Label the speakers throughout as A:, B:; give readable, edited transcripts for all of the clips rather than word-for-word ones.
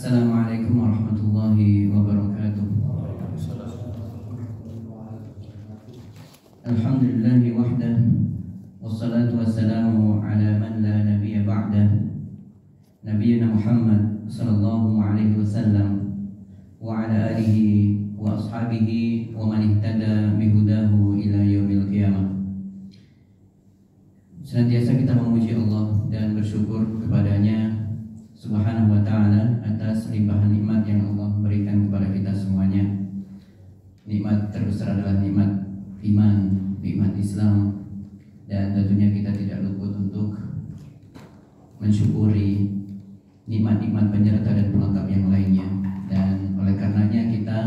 A: Assalamualaikum warahmatullahi wabarakatuh. Alhamdulillahi wahdah, wassalatu wassalamu ala man la nabiyya ba'dah, Nabiyyina Muhammad sallallahu alaihi wasallam wa ala alihi wa ashabihi wa man ihtada bihudahu ila yaumil qiyamah. Senantiasa kita memuji Allah dan bersyukur kepadanya Subhanahu wa ta'ala atas limpahan nikmat yang Allah berikan kepada kita semuanya. Nikmat terbesar adalah nikmat iman, nikmat Islam, dan tentunya kita tidak luput untuk mensyukuri nikmat-nikmat penyerta dan pelengkap yang lainnya. Dan oleh karenanya kita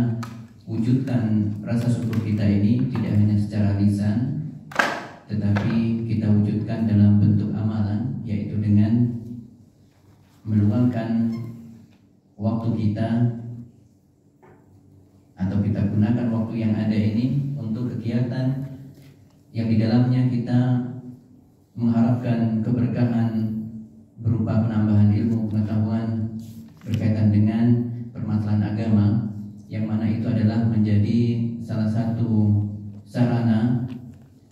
A: wujudkan rasa syukur kita ini tidak hanya secara lisan, tetapi kita wujudkan dalam bentuk amalan, yaitu dengan meluangkan waktu kita atau kita gunakan waktu yang ada ini untuk kegiatan yang di dalamnya kita mengharapkan keberkahan berupa penambahan ilmu pengetahuan berkaitan dengan permasalahan agama, yang mana itu adalah menjadi salah satu sarana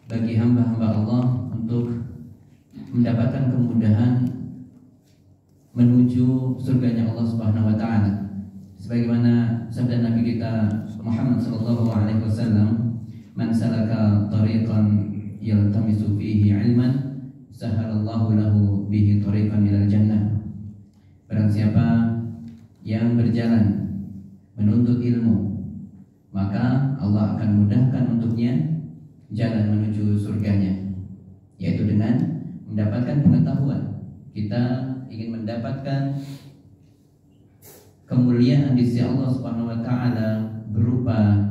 A: bagi hamba-hamba Allah untuk mendapatkan kemudahan menuju surganya Allah Subhanahu wa ta'ala. Sebagaimana sabda Nabi kita Muhammad sallallahu alaihi wasallam, "Man salaka tariqan yaltamisu fihi ilman, sahalallahu lahu bihi tariqan ilal jannah." Barang siapa yang berjalan menuntut ilmu, maka Allah akan mudahkan untuknya jalan menuju surganya, yaitu dengan mendapatkan pengetahuan. Kita ingin mendapatkan kemuliaan di sisi Allah Subhanahu wa ta'ala berupa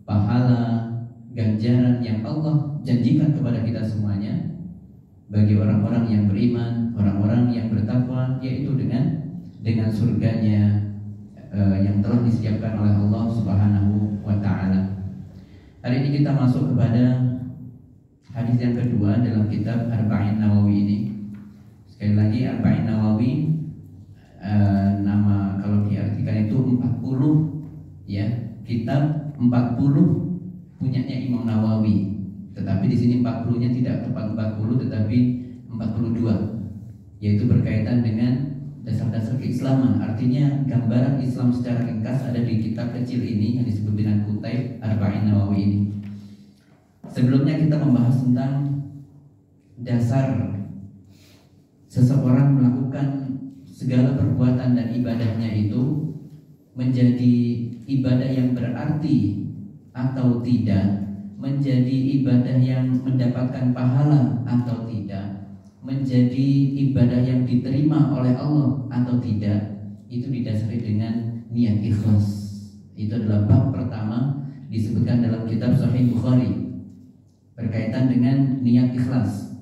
A: pahala ganjaran yang Allah janjikan kepada kita semuanya bagi orang-orang yang beriman, orang-orang yang bertakwa, yaitu dengan surganya yang telah disiapkan oleh Allah Subhanahu wa ta'ala. Hari ini kita masuk kepada hadis yang kedua dalam kitab Arba'in Nawawi ini. Sekali lagi, Arba'in Nawawi, nama kalau diartikan itu 40, ya, kitab 40 punyanya Imam Nawawi. Tetapi di sini 40-nya tidak tepat 40, tetapi 42, yaitu berkaitan dengan dasar-dasar keislaman. Artinya gambaran Islam secara ringkas ada di kitab kecil ini yang disebut dengan Kutaib Arba'in Nawawi ini. Sebelumnya kita membahas tentang dasar seseorang melakukan segala perbuatan dan ibadahnya itu menjadi ibadah yang berarti atau tidak, menjadi ibadah yang mendapatkan pahala atau tidak, menjadi ibadah yang diterima oleh Allah atau tidak. Itu didasari dengan niat ikhlas. Itu adalah bab pertama disebutkan dalam kitab Sahih Bukhari berkaitan dengan niat ikhlas,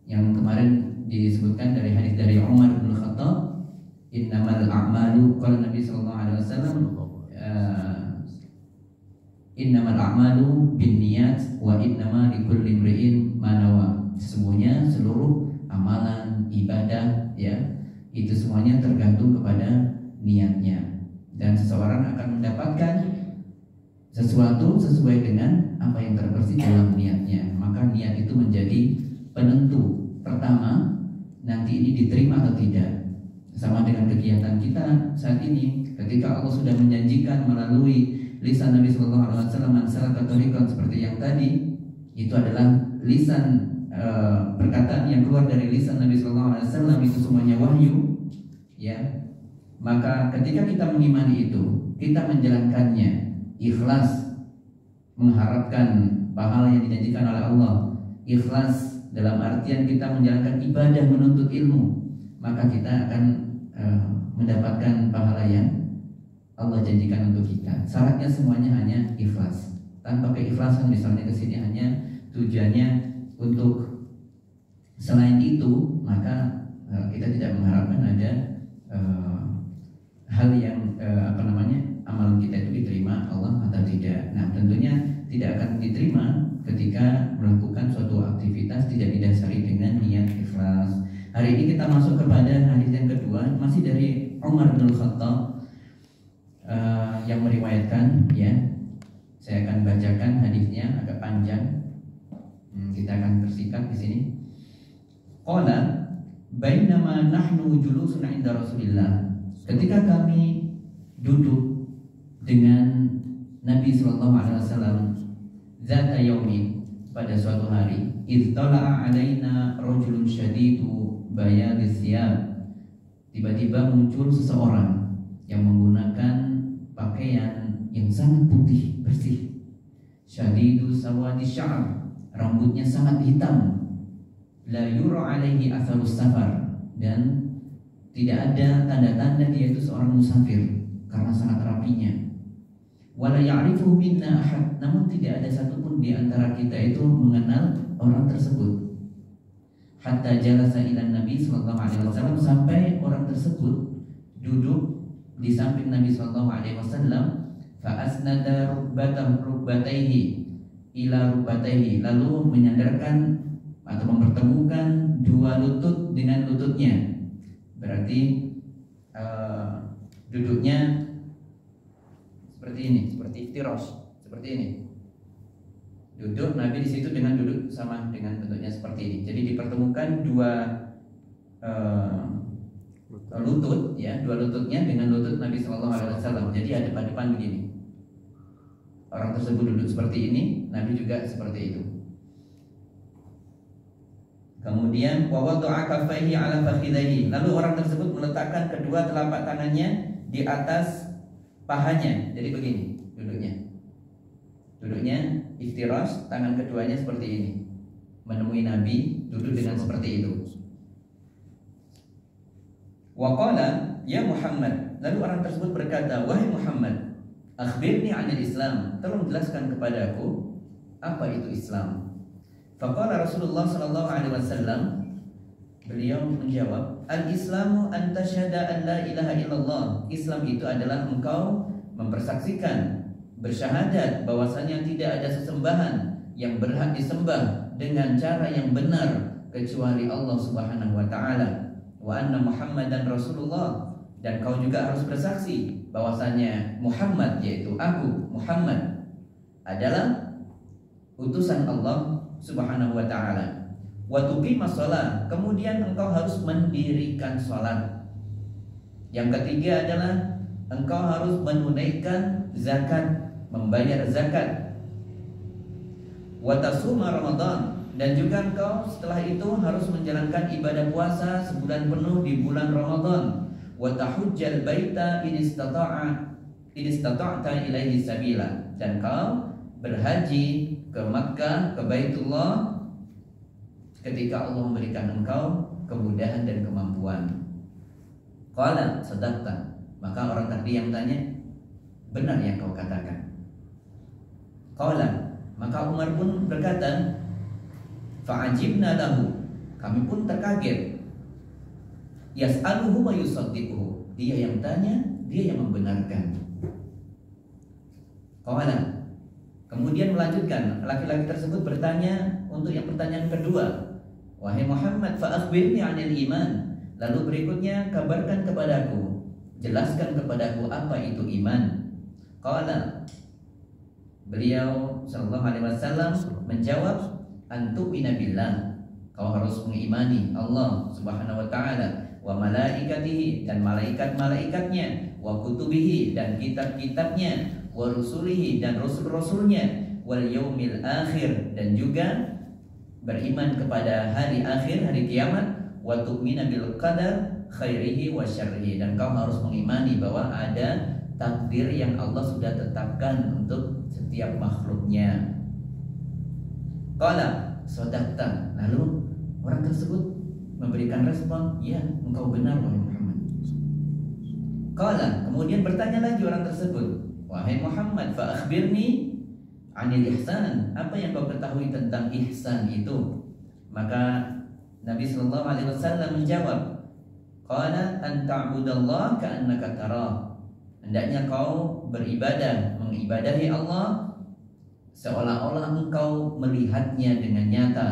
A: yang kemarin disebutkan dari hadis dari Umar bin Khattab, innamal a'malu, qala Nabi sallallahu alaihi wasallam, innamal a'malu binniyat wa innama likulli imri'in ma nawa. Sesungguhnya seluruh amalan ibadah, ya, itu semuanya tergantung kepada niatnya, dan seseorang akan mendapatkan sesuatu sesuai dengan apa yang terbersih dalam niatnya. Maka niat itu menjadi penentu pertama nanti ini diterima atau tidak. Sama dengan kegiatan kita saat ini, ketika Allah sudah menjanjikan melalui lisan Nabi sallallahu alaihi wasallam, "Man salaka tariqan", seperti yang tadi, itu adalah lisan perkataan yang keluar dari lisan Nabi sallallahu alaihi wasallam, itu semuanya wahyu, ya. Maka ketika kita mengimani itu, kita menjalankannya ikhlas, mengharapkan pahala yang dijanjikan oleh Allah, ikhlas dalam artian kita menjalankan ibadah menuntut ilmu, maka kita akan mendapatkan pahala yang Allah janjikan untuk kita. Syaratnya semuanya hanya ikhlas. Tanpa keikhlasan, misalnya kesini hanya tujuannya untuk selain itu, maka kita tidak mengharapkan ada hal yang amalan kita itu diterima Allah atau tidak. Nah, tentunya tidak akan diterima ketika melakukan suatu aktivitas tidak didasari dengan niat ikhlas. Hari ini kita masuk kepada hadis yang kedua, masih dari Umar bin Khattab yang meriwayatkan, ya. Saya akan bacakan hadisnya, agak panjang. Kita akan bersingkat di sini. Qala bainama nahnu julusun 'inda Rasulillah. Ketika kami duduk dengan Nabi sallallahu alaihi wasallam zata yaumin, pada suatu hari, idh tala'a 'alaina rajulun syadidu bayadis thiyab. Tiba-tiba muncul seseorang yang menggunakan pakaian yang sangat putih bersih. Syadidu sawadi sya'ar, rambutnya sangat hitam. La yura alaihi atharus safar, dan tidak ada tanda-tanda dia itu seorang musafir karena sangat rapinya. Wala ya'rifu minna ahad, namun tidak ada satupun di antara kita itu mengenal orang tersebut. Hatta jalasa ila Nabi sallallahu alaihi wasallam, sampai orang tersebut duduk di samping Nabi sallallahu alaihi wasallam. Fa asnada rukbataihi ila rukbataihi, lalu menyandarkan atau mempertemukan dua lutut dengan lututnya. Berarti duduknya seperti ini, seperti iftirosh, seperti ini. Duduk Nabi di situ dengan duduk sama dengan bentuknya seperti ini. Jadi dipertemukan dua lutut, ya, dua lututnya dengan lutut Nabi Sallallahu Alaihi Wasallam. Jadi ada depan begini. Orang tersebut duduk seperti ini, Nabi juga seperti itu. Kemudian wawadha'a kaffaihi 'ala fakhidaihi, lalu orang tersebut meletakkan kedua telapak tangannya di atas pahanya. Jadi begini duduknya iftirash, tangan keduanya seperti ini, menemui Nabi duduk dengan seperti itu. Wa qala ya Muhammad, lalu orang tersebut berkata, wahai Muhammad, akhbirni 'anil Islam, tolong jelaskan kepadaku apa itu Islam. Faqala Rasulullah sallallahu alaihi wasallam, beliau menjawab, al-Islamu an tasyhada an la ilaha illallah. Islam itu adalah engkau mempersaksikan, bersyahadat bahwasanya tidak ada sesembahan yang berhak disembah dengan cara yang benar kecuali Allah Subhanahu wa taala, wa anna Muhammadan Rasulullah, dan kau juga harus bersaksi bahwasanya Muhammad, yaitu aku Muhammad, adalah utusan Allah Subhanahu wa taala. Wa tuqimas shalah, kemudian engkau harus mendirikan salat. Yang ketiga adalah engkau harus menunaikan zakat, membayar zakat. Wa tasuma Ramadan, dan juga engkau setelah itu harus menjalankan ibadah puasa sebulan penuh di bulan Ramadan. Wa tahujjal baita in istata'ta ilaihi sabila, dan kau berhaji ke Makkah, ke Baitullah, ketika Allah memberikan engkau kemudahan dan kemampuan. Qala sadaqta, maka orang tadi yang tanya, benar yang kau katakan. Qala, maka Umar pun berkata, fa'ajibna lahu, kami pun terkaget. Yas'aluhu wa yusaddiquhu, dia yang tanya, dia yang membenarkan. Qala, kemudian melanjutkan, laki-laki tersebut bertanya untuk yang pertanyaan kedua, wahai Muhammad, fa akhbirni 'anil iman, lalu berikutnya kabarkan kepadaku, jelaskan kepadaku apa itu iman. Qala, beliau sallallahu alaihi wasallam menjawab, antu'mina billah, kau harus mengimani Allah Subhanahu wa taala, wa malaikatihi, dan malaikat-malaikatnya, wa kutubihi, dan kitab-kitabnya, wa rusulihi, dan rasul-rasulnya, wal yaumil akhir, dan juga beriman kepada hari akhir, hari kiamat, wa tu'mina bil qadar khairihi wa syarrihi, dan kau harus mengimani bahwa ada takdir yang Allah sudah tetapkan untuk setiap makhluknya. Qala sadaqta, lalu orang tersebut memberikan respon, ya, engkau benar wahai Muhammad. Qala, kemudian bertanya lagi orang tersebut, wahai Muhammad, fa akhbirni 'anil ihsan, apa yang kau ketahui tentang ihsan itu? Maka Nabi sallallahu alaihi wasallam menjawab, qala an ta'budallaha ka'annaka tarah, hendaknya kau beribadah, mengibadahi Allah seolah-olah engkau melihatnya dengan nyata.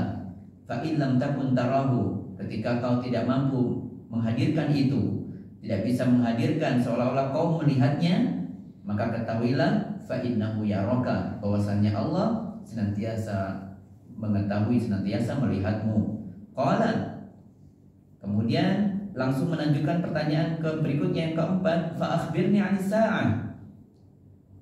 A: Fa in lam takun tarahu, ketika kau tidak mampu menghadirkan itu, tidak bisa menghadirkan seolah-olah kau melihatnya, maka ketahuilah fa innahu yaraka, bahwasanya Allah senantiasa mengetahui, senantiasa melihatmu. Qala, kemudian langsung menunjukkan pertanyaan berikutnya yang keempat, fa akhbirni 'anis sa'ah.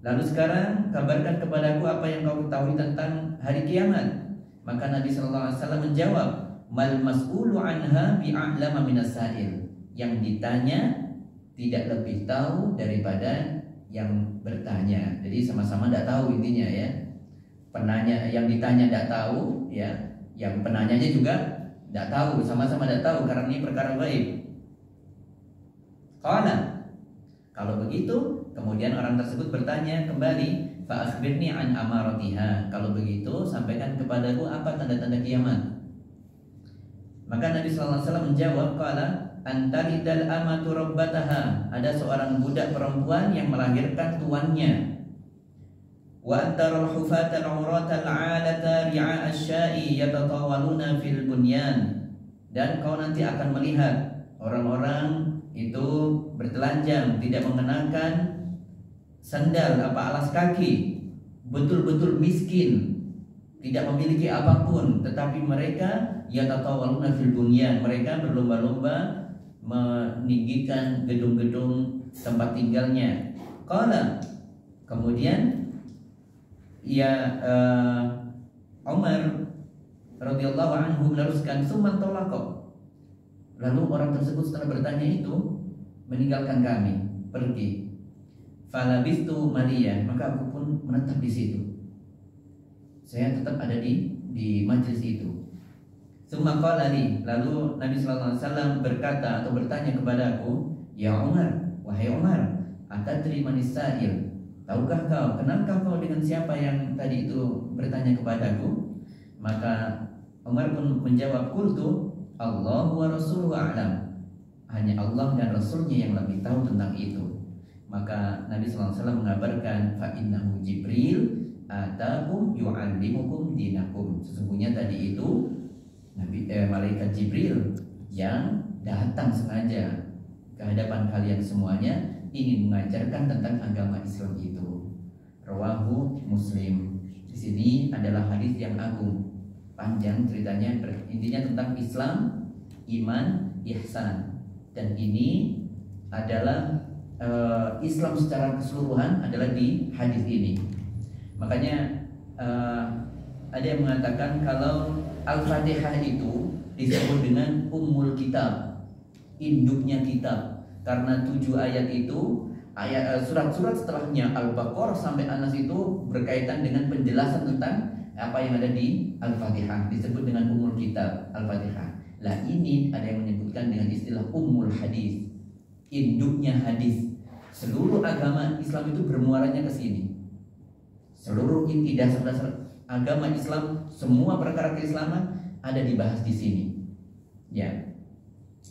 A: Lalu sekarang kabarkan kepadaku apa yang kau ketahui tentang hari kiamat. Maka Nabi sallallahu alaihi wasallam menjawab, mal mas'ulu anha bi'a'lama minas sa'il. Yang ditanya tidak lebih tahu daripada yang bertanya. Jadi sama-sama tidak tahu intinya ya. Penanya yang ditanya tidak tahu ya, yang penanyanya juga tidak tahu, sama-sama tidak tahu karena ini perkara gaib. Qala, kalau begitu kemudian orang tersebut bertanya kembali, fa akhbirni an amaratiha. Kalau begitu sampaikan kepadaku apa tanda-tanda kiamat. Maka Nabi sallallahu alaihi wasallam menjawab, qala antalidal amatu rabbataha. Ada seorang budak perempuan yang melahirkan tuannya. Wa antaral hufatal auratal 'alata ri'a asya'i yatatawaluna fil bunyan. Dan kau nanti akan melihat orang-orang itu bertelanjang, tidak mengenakan sandal alas kaki, betul-betul miskin, tidak memiliki apapun, tetapi mereka yatatawaluna fil bunyan, mereka berlomba-lomba meninggikan gedung-gedung tempat tinggalnya. Qala, kemudian Umar radhiyallahu anhu meneruskan, summa talaqa. Lalu orang tersebut setelah bertanya itu meninggalkan kami, pergi. Falabistu maliyah, maka aku pun menetap di situ. Saya tetap ada di majelis itu. Summa qala li, lalu Nabi sallallahu alaihi wasallam berkata atau bertanya kepadaku, ya Umar, wahai Umar, atadri manis sa'il? Tahukah kau, kenalkah kau dengan siapa yang tadi itu bertanya kepadaku? Maka Umar pun menjawab, qultu Allah wa rasuluhu a'lam. Hanya Allah dan Rasulnya yang lebih tahu tentang itu. Maka Nabi sallallahu alaihi wasallam mengabarkan, fa innahu Jibril atakum yu'allimukum dinakum. Sesungguhnya tadi itu malaikat Jibril yang datang sengaja ke hadapan kalian semuanya, ingin mengajarkan tentang agama Islam itu. Rawahu Muslim. Di sini adalah hadis yang agung, panjang ceritanya, intinya tentang Islam, iman, ihsan. Dan ini adalah Islam secara keseluruhan adalah di hadis ini. Makanya ada yang mengatakan kalau Al-Fatihah itu disebut dengan Ummul Kitab, induknya kitab, karena 7 ayat itu, surat-surat setelahnya Al-Baqarah sampai An-Nas itu berkaitan dengan penjelasan tentang apa yang ada di Al-Fatihah, disebut dengan Ummul Kitab, Al-Fatihah. Lah ini ada yang menyebutkan dengan istilah Ummul Hadis, induknya hadis. Seluruh agama Islam itu bermuaranya ke sini. Seluruh inti dasar-dasar agama Islam, semua perkara keislaman ada dibahas di sini. Ya.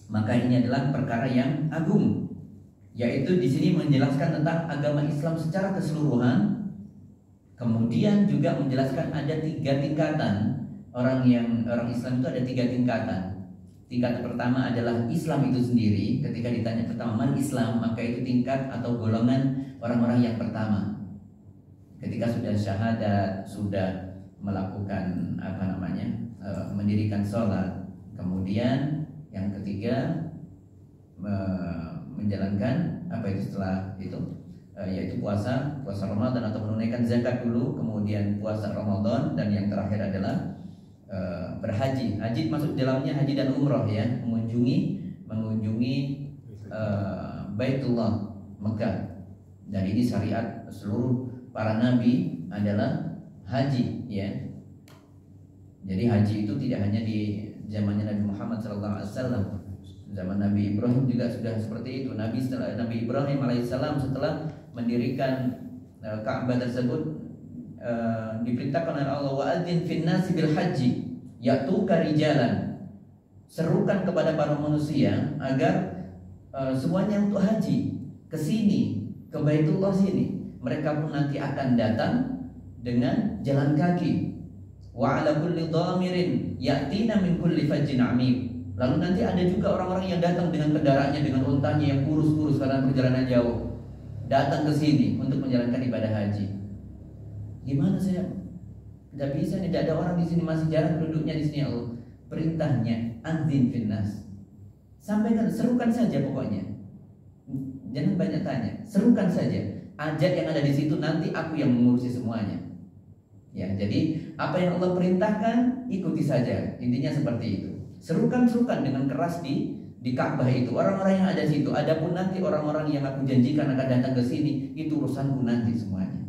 A: Maka ini adalah perkara yang agung, yaitu di sini menjelaskan tentang agama Islam secara keseluruhan. Kemudian juga menjelaskan ada 3 tingkatan. Orang Islam itu ada 3 tingkatan. Tingkat pertama adalah Islam itu sendiri. Ketika ditanya pertama man Islam, maka itu tingkat atau golongan orang-orang yang pertama. Ketika sudah syahadat, sudah melakukan mendirikan sholat, kemudian yang ketiga menjalankan setelah itu yaitu puasa Ramadan atau menunaikan zakat dulu, kemudian puasa Ramadan, dan yang terakhir adalah berhaji. Haji masuk dalamnya haji dan umroh ya, mengunjungi Baitullah Mekah. Dan ini syariat seluruh para nabi adalah haji ya. Jadi haji itu tidak hanya di zamannya Nabi Muhammad SAW. Zaman Nabi Ibrahim juga sudah seperti itu. Nabi Ibrahim alaihissalam setelah mendirikan Ka'bah tersebut diperintahkan oleh Allah, wa'adzin fin nasi bil haji ya'tuka rijalan. Serukan kepada para manusia agar semuanya untuk haji ke sini, ke Baitullah sini. Mereka pun nanti akan datang dengan jalan kaki. Wa ala kulli dhamirin ya'tina min kulli fajjin 'amiq. Lalu nanti ada juga orang-orang yang datang dengan kendaraannya, dengan untanya yang kurus-kurus karena perjalanan jauh, datang ke sini untuk menjalankan ibadah haji. Gimana saya? Tidak bisa, tidak ada orang di sini, masih jarang duduknya di sini. Allah perintahnya anzin finnas, sampaikan, serukan saja pokoknya. Jangan banyak tanya, serukan saja. Ajak yang ada di situ, nanti aku yang mengurusi semuanya. Ya, jadi apa yang Allah perintahkan ikuti saja. Intinya seperti itu. Serukan dengan keras di Ka'bah itu. Orang-orang yang ada di situ. Adapun nanti orang-orang yang aku janjikan akan datang ke sini, itu urusanku nanti semuanya.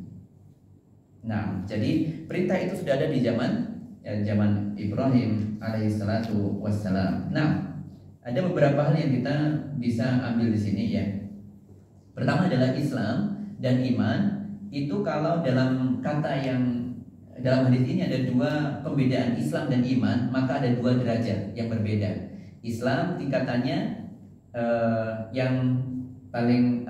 A: Nah, jadi perintah itu sudah ada di zaman Ibrahim alaihissalatu wassalam. Nah, ada beberapa hal yang kita bisa ambil di sini ya. Pertama adalah Islam dan iman. Itu kalau dalam kata yang dalam hadis ini ada dua pembedaan Islam dan iman, maka ada dua derajat yang berbeda. Islam tingkatannya yang paling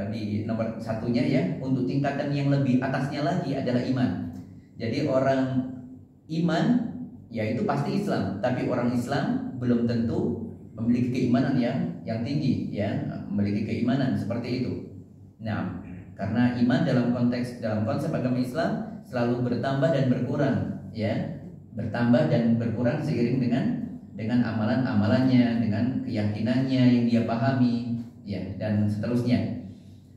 A: di nomor satunya ya. Untuk tingkatan yang lebih atasnya lagi adalah iman. Jadi orang iman ya itu pasti Islam, tapi orang Islam belum tentu memiliki keimanan yang tinggi ya, memiliki keimanan seperti itu. Nah, karena iman dalam konsep agama Islam selalu bertambah dan berkurang ya, bertambah dan berkurang seiring dengan amalan-amalannya, dengan keyakinannya yang dia pahami ya, dan seterusnya.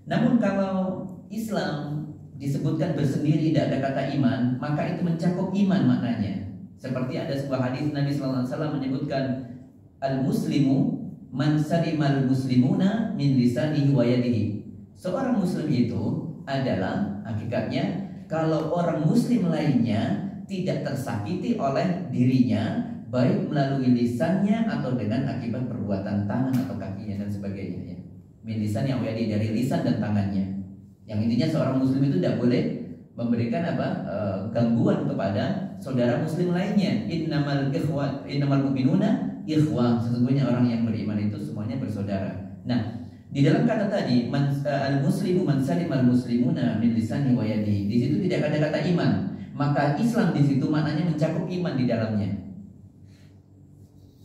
A: Namun kalau Islam disebutkan bersendiri, tidak ada kata iman, maka itu mencakup iman maknanya. Seperti ada sebuah hadis Nabi sallallahu alaihi wasallam menyebutkan al-muslimu man salimal muslimuna min lisanihi wa yadihi. Seorang muslim itu adalah hakikatnya kalau orang muslim lainnya tidak tersakiti oleh dirinya, baik melalui lisannya atau dengan akibat perbuatan tangan atau kakinya dan sebagainya ya. Min lisan yang dari lisan dan tangannya. Yang intinya seorang muslim itu tidak boleh memberikan gangguan kepada saudara muslim lainnya. Innamal mu'minuna ikhwah. Sesungguhnya orang yang beriman itu semuanya bersaudara. Nah, di dalam kata tadi al-muslimu man salimal muslimuna min lisani wa yadihi, di situ tidak ada kata iman. Maka Islam di situ maknanya mencakup iman di dalamnya.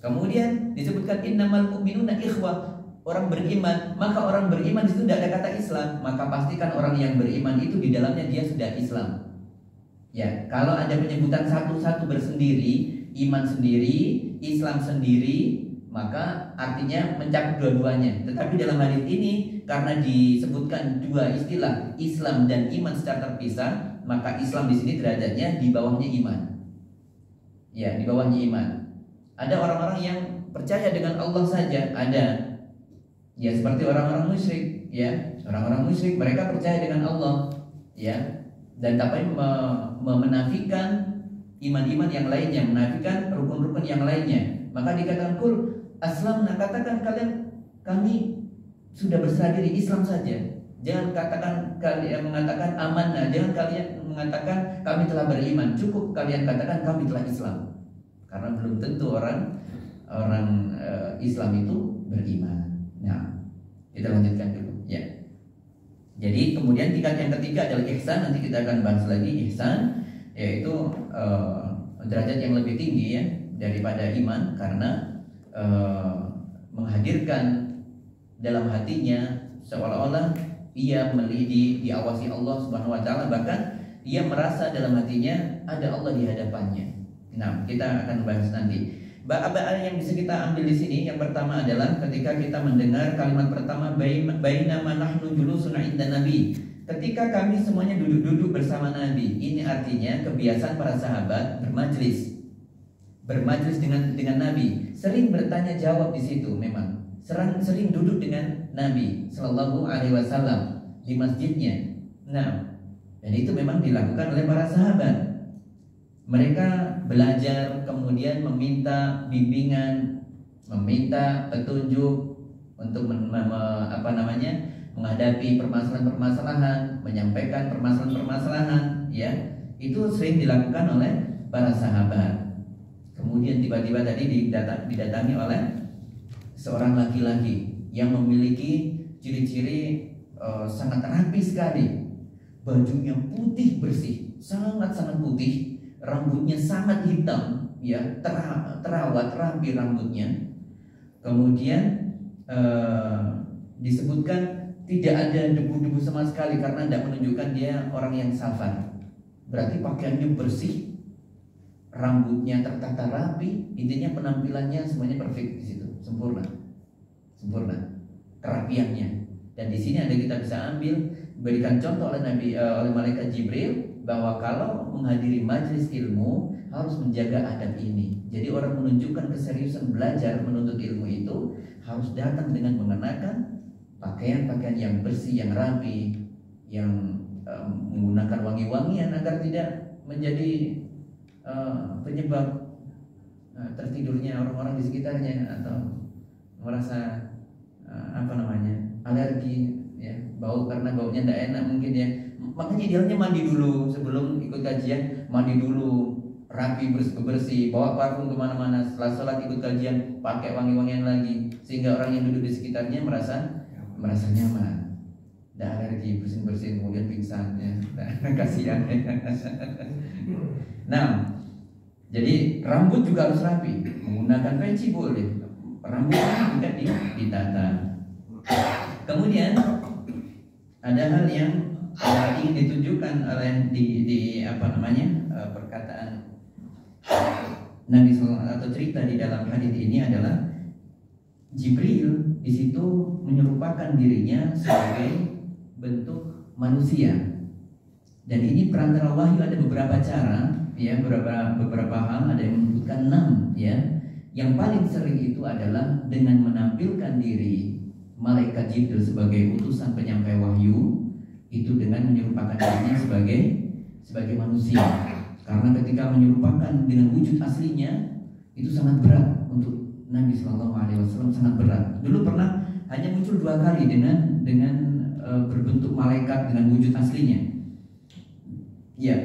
A: Kemudian disebutkan innamal mu'minuna ikhwah, orang beriman, maka orang beriman di situ tidak ada kata Islam, maka pastikan orang yang beriman itu di dalamnya dia sudah Islam. Ya, kalau ada penyebutan satu-satu bersendiri, iman sendiri, Islam sendiri, maka artinya mencakup dua-duanya. Tetapi dalam hadis ini karena disebutkan dua istilah Islam dan iman secara terpisah, maka Islam di sini derajatnya di bawahnya iman. Ya, di bawahnya iman. Ada orang-orang yang percaya dengan Allah saja, ada. Ya, seperti orang-orang musyrik, ya. Orang-orang musyrik mereka percaya dengan Allah, ya. Dan tapi menafikan iman-iman yang lainnya, menafikan rukun-rukun yang lainnya. Maka dikatakan aslamna, katakan kami sudah berserah diri Islam saja. Jangan kalian mengatakan amanah, jangan kalian mengatakan kami telah beriman. Cukup kalian katakan kami telah Islam. Karena belum tentu orang Islam itu beriman. Nah, kita lanjutkan dulu ya. Jadi kemudian tingkat yang ketiga adalah ihsan. Nanti kita akan bahas lagi ihsan, yaitu derajat yang lebih tinggi ya daripada iman, karena menghadirkan dalam hatinya seolah-olah ia diawasi Allah Subhanahu wa taala, bahkan ia merasa dalam hatinya ada Allah di hadapannya. Nah, kita akan bahas nanti. Apa yang bisa kita ambil di sini? Yang pertama adalah ketika kita mendengar kalimat pertama bainama nahnu julusun 'inda nabi. Ketika kami semuanya duduk-duduk bersama Nabi, ini artinya kebiasaan para sahabat bermajlis dengan Nabi, sering bertanya jawab di situ. Memang sering duduk dengan Nabi Sallallahu Alaihi Wasallam di masjidnya. Nah, dan itu memang dilakukan oleh para sahabat. Mereka belajar, kemudian meminta bimbingan, meminta petunjuk untuk menghadapi permasalahan-permasalahan, menyampaikan permasalahan-permasalahan, ya. Itu sering dilakukan oleh para sahabat. Kemudian tiba-tiba tadi didatangi oleh seorang laki-laki yang memiliki ciri-ciri sangat rapi sekali. Bajunya putih bersih, sangat-sangat putih, rambutnya sangat hitam, ya, terawat rapi rambutnya. Kemudian disebutkan tidak ada debu-debu sama sekali karena tidak menunjukkan dia orang yang safar. Berarti pakaiannya bersih, rambutnya tertata rapi, intinya penampilannya semuanya perfect di situ, sempurna, kerapiannya. Dan di sini ada kita bisa ambil, berikan contoh oleh oleh malaikat Jibril bahwa kalau menghadiri majelis ilmu harus menjaga adab ini. Jadi orang menunjukkan keseriusan belajar menuntut ilmu itu harus datang dengan mengenakan pakaian-pakaian yang bersih, yang rapi, yang menggunakan wangi-wangian agar tidak menjadi penyebab tertidurnya orang-orang di sekitarnya atau merasa alergi, ya, bau karena baunya tidak enak mungkin ya. Makanya idealnya mandi dulu sebelum ikut kajian, mandi dulu, rapi, bersih, bawa parfum kemana-mana. Setelah sholat ikut kajian pakai wangi-wangian lagi sehingga orang yang duduk di sekitarnya merasa nyaman, tidak alergi, bersin kemudian pingsan ya. Kasihan. Nah, jadi rambut juga harus rapi, menggunakan peci boleh, rambutnya juga ditata. Kemudian ada hal yang ingin ditunjukkan oleh perkataan Nabi SAW atau cerita di dalam hadis ini adalah Jibril di situ menyerupakan dirinya sebagai bentuk manusia. Dan ini perantara wahyu ada beberapa cara, ya, beberapa hal, ada yang menyebutkan 6, ya. Yang paling sering itu adalah dengan menampilkan diri malaikat Jibril sebagai utusan penyampai wahyu, itu dengan menyerupakan dirinya sebagai manusia. Karena ketika menyerupakan dengan wujud aslinya itu sangat berat untuk Nabi SAW, sangat berat. Dulu pernah hanya muncul 2 kali dengan berbentuk malaikat dengan wujud aslinya. Ya,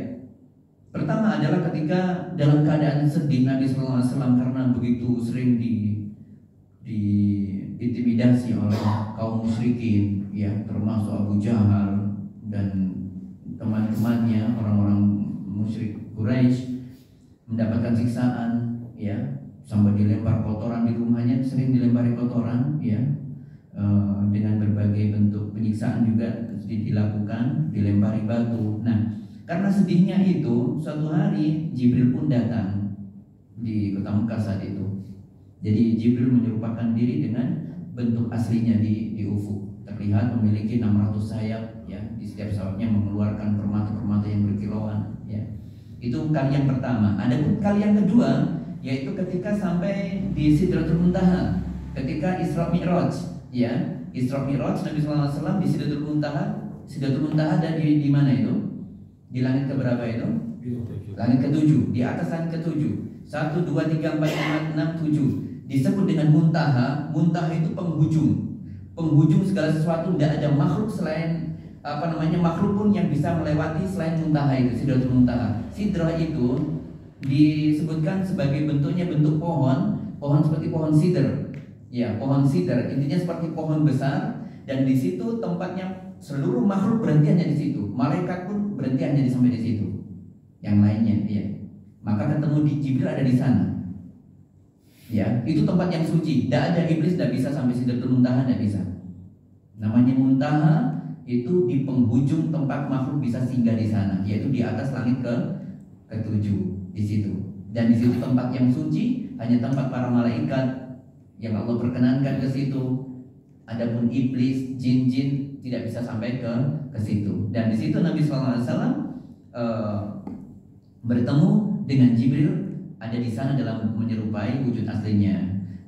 A: pertama adalah ketika dalam keadaan sedih Nabi SAW karena begitu sering diintimidasi oleh kaum musyrikin, ya, termasuk Abu Jahal dan teman-temannya, orang-orang musyrik Quraisy, mendapatkan siksaan, ya, sampai dilempar kotoran di rumahnya, sering dilempari kotoran, ya, dengan berbagai bentuk penyiksaan juga dilakukan, dilempari batu. Nah, karena sedihnya itu, suatu hari Jibril pun datang di kota Mekah saat itu. Jadi Jibril menyerupakan diri dengan bentuk aslinya di ufuk. Terlihat memiliki 600 sayap, ya, di setiap sayapnya mengeluarkan permata-permata yang berkilauan, ya. Itu kali yang pertama. Ada kali yang kedua, yaitu ketika sampai di Sidratul Muntaha, ketika Isra Mi'raj, ya, Isra Mi'raj Nabi SAW di Sidratul Muntaha. Sidratul Muntaha ada di mana itu? Di langit keberapa itu? Langit ke-7, di atas langit ke-7. 1, 2, 3, 4, 5, 6, 7. Disebut dengan muntaha. Muntaha itu penghujung segala sesuatu. Tidak ada makhluk selain makhluk pun yang bisa melewati selain muntaha itu, Sidratul Muntaha. Sidrah itu disebutkan sebagai bentuknya bentuk pohon seperti pohon sidr. Ya, pohon sidr. Intinya seperti pohon besar, dan di situ tempatnya seluruh makhluk berhenti hanya di situ. Malaikat pun berhenti hanya sampai di situ. Yang lainnya, ya. Maka ketemu di Jibril ada di sana. Ya, itu tempat yang suci. Tidak ada iblis, tidak bisa sampai Sidratul Muntaha, tidak bisa. Namanya muntaha itu di penghujung tempat makhluk bisa singgah di sana, yaitu di atas langit ke-7 di situ. Dan di situ tempat yang suci, hanya tempat para malaikat yang Allah perkenankan ke situ. Adapun iblis, jin-jin tidak bisa sampai ke situ. Dan di situ Nabi SAW bertemu dengan Jibril, ada di sana dalam menyerupai wujud aslinya.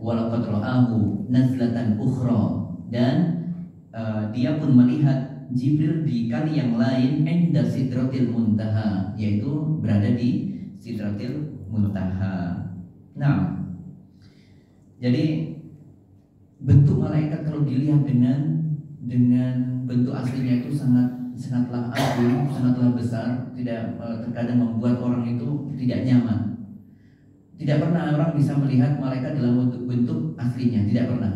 A: Walaqad ra'ahu nazlatan ukhra, dan dia pun melihat Jibril di kali yang lain inda Sidratil Muntaha, yaitu berada di Sidratil Muntaha. Nah, jadi bentuk malaikat kalau dilihat dengan bentuk aslinya itu sangatlah agung, sangatlah besar, tidak terkadang membuat orang itu tidak nyaman. Tidak pernah orang bisa melihat malaikat dalam bentuk aslinya, tidak pernah.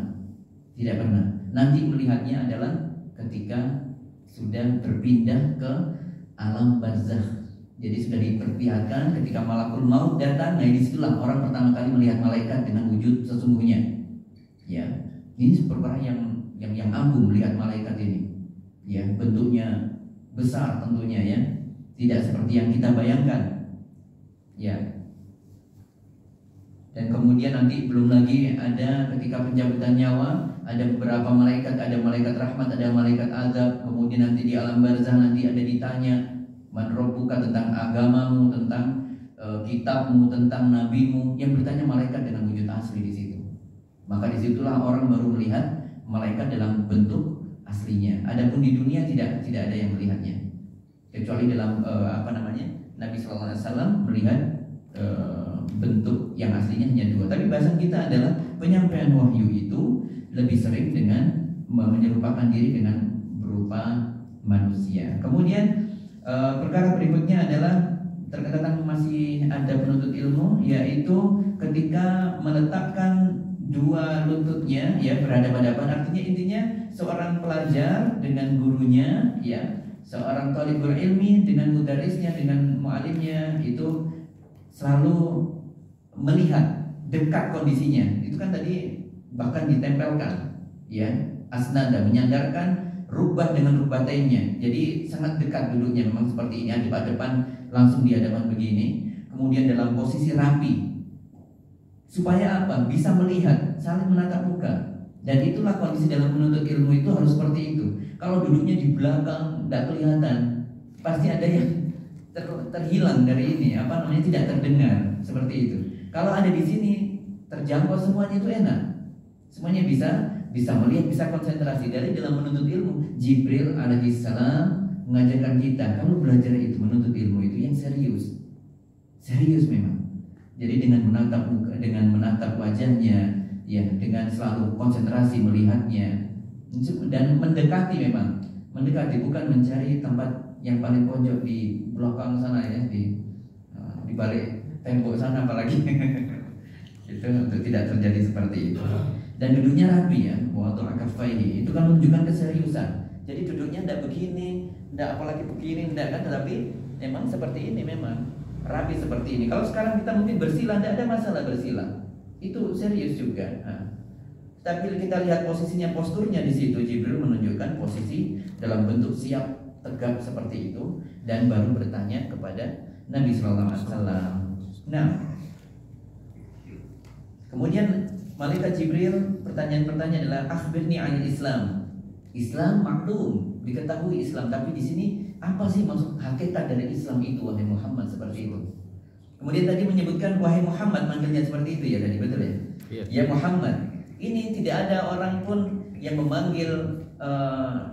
A: Nanti melihatnya adalah ketika sudah berpindah ke alam barzakh, Jadi sudah diperlihatkan ketika malakul maut datang, nah disitulah orang pertama kali melihat malaikat dengan wujud sesungguhnya. Ya, ini perkara yang agung melihat malaikat ini. Ya, bentuknya besar tentunya ya, tidak seperti yang kita bayangkan. Ya. Dan kemudian nanti belum lagi ada ketika pencabutan nyawa, ada beberapa malaikat, ada malaikat rahmat, ada malaikat azab. Kemudian nanti di alam barzah nanti ada ditanya, man rabbuka, tentang agamamu, tentang kitabmu, tentang nabimu, yang bertanya malaikat dengan wujud asli di situ. Maka disitulah orang baru melihat malaikat dalam bentuk aslinya. Adapun di dunia tidak ada yang melihatnya, kecuali dalam Nabi Sallallahu Alaihi Wasallam melihat bentuk yang aslinya hanya 2. Tapi bahasan kita adalah penyampaian wahyu itu lebih sering dengan menyerupakan diri dengan berupa manusia. Kemudian perkara berikutnya adalah terkadang masih ada penuntut ilmu, yaitu ketika meletakkan dua lututnya ya berhadapan-hadapan. Artinya intinya seorang pelajar dengan gurunya, ya, seorang thalibul ilmi dengan mudarisnya, dengan mualimnya, itu selalu melihat dekat kondisinya. Itu kan tadi bahkan ditempelkan, ya, asnada, menyandarkan rubah dengan rubatainnya. Jadi sangat dekat duduknya, memang seperti ini, hadap-hadapan, langsung di hadapan begini. Kemudian dalam posisi rapi. Supaya apa? Bisa melihat, saling menatap muka. Dan itulah kondisi dalam menuntut ilmu itu harus seperti itu. Kalau duduknya di belakang, tidak kelihatan, pasti ada yang terhilang dari ini, tidak terdengar, seperti itu. Kalau ada di sini, terjangkau semuanya, itu enak. Semuanya bisa melihat, bisa konsentrasi. Dari dalam menuntut ilmu, Jibril alaihissalam mengajarkan kita, kamu belajar itu, menuntut ilmu itu yang serius. Serius memang. Jadi dengan menatap muka, dengan menatap wajahnya, ya, dengan selalu konsentrasi melihatnya, dan mendekati, memang mendekati, bukan mencari tempat yang paling pojok di belakang sana ya, di balik tembok sana apalagi. Itu untuk tidak terjadi seperti itu. Dan duduknya rapi ya, waktu akafaihi, itu kan menunjukkan keseriusan. Jadi duduknya tidak begini, tidak apalagi begini, tidak kan, tapi memang seperti ini, memang rapi seperti ini. Kalau sekarang kita mungkin bersila, tidak ada masalah bersila, itu serius juga. Tapi kita lihat posisinya, posturnya di situ, Jibril menunjukkan posisi dalam bentuk siap tegap seperti itu, dan baru bertanya kepada Nabi Sallallahu Alaihi Wasallam. Nah, kemudian malaikat Jibril pertanyaan-pertanyaan adalah akhbirni anil Islam. Islam maklum, diketahui Islam, tapi di sini apa sih maksud hakikat dari Islam itu, wahai Muhammad, seperti itu. Kemudian tadi menyebutkan wahai Muhammad, manggilnya seperti itu ya tadi, betul ya? Iya. Ya Muhammad. Ini tidak ada orang pun yang memanggil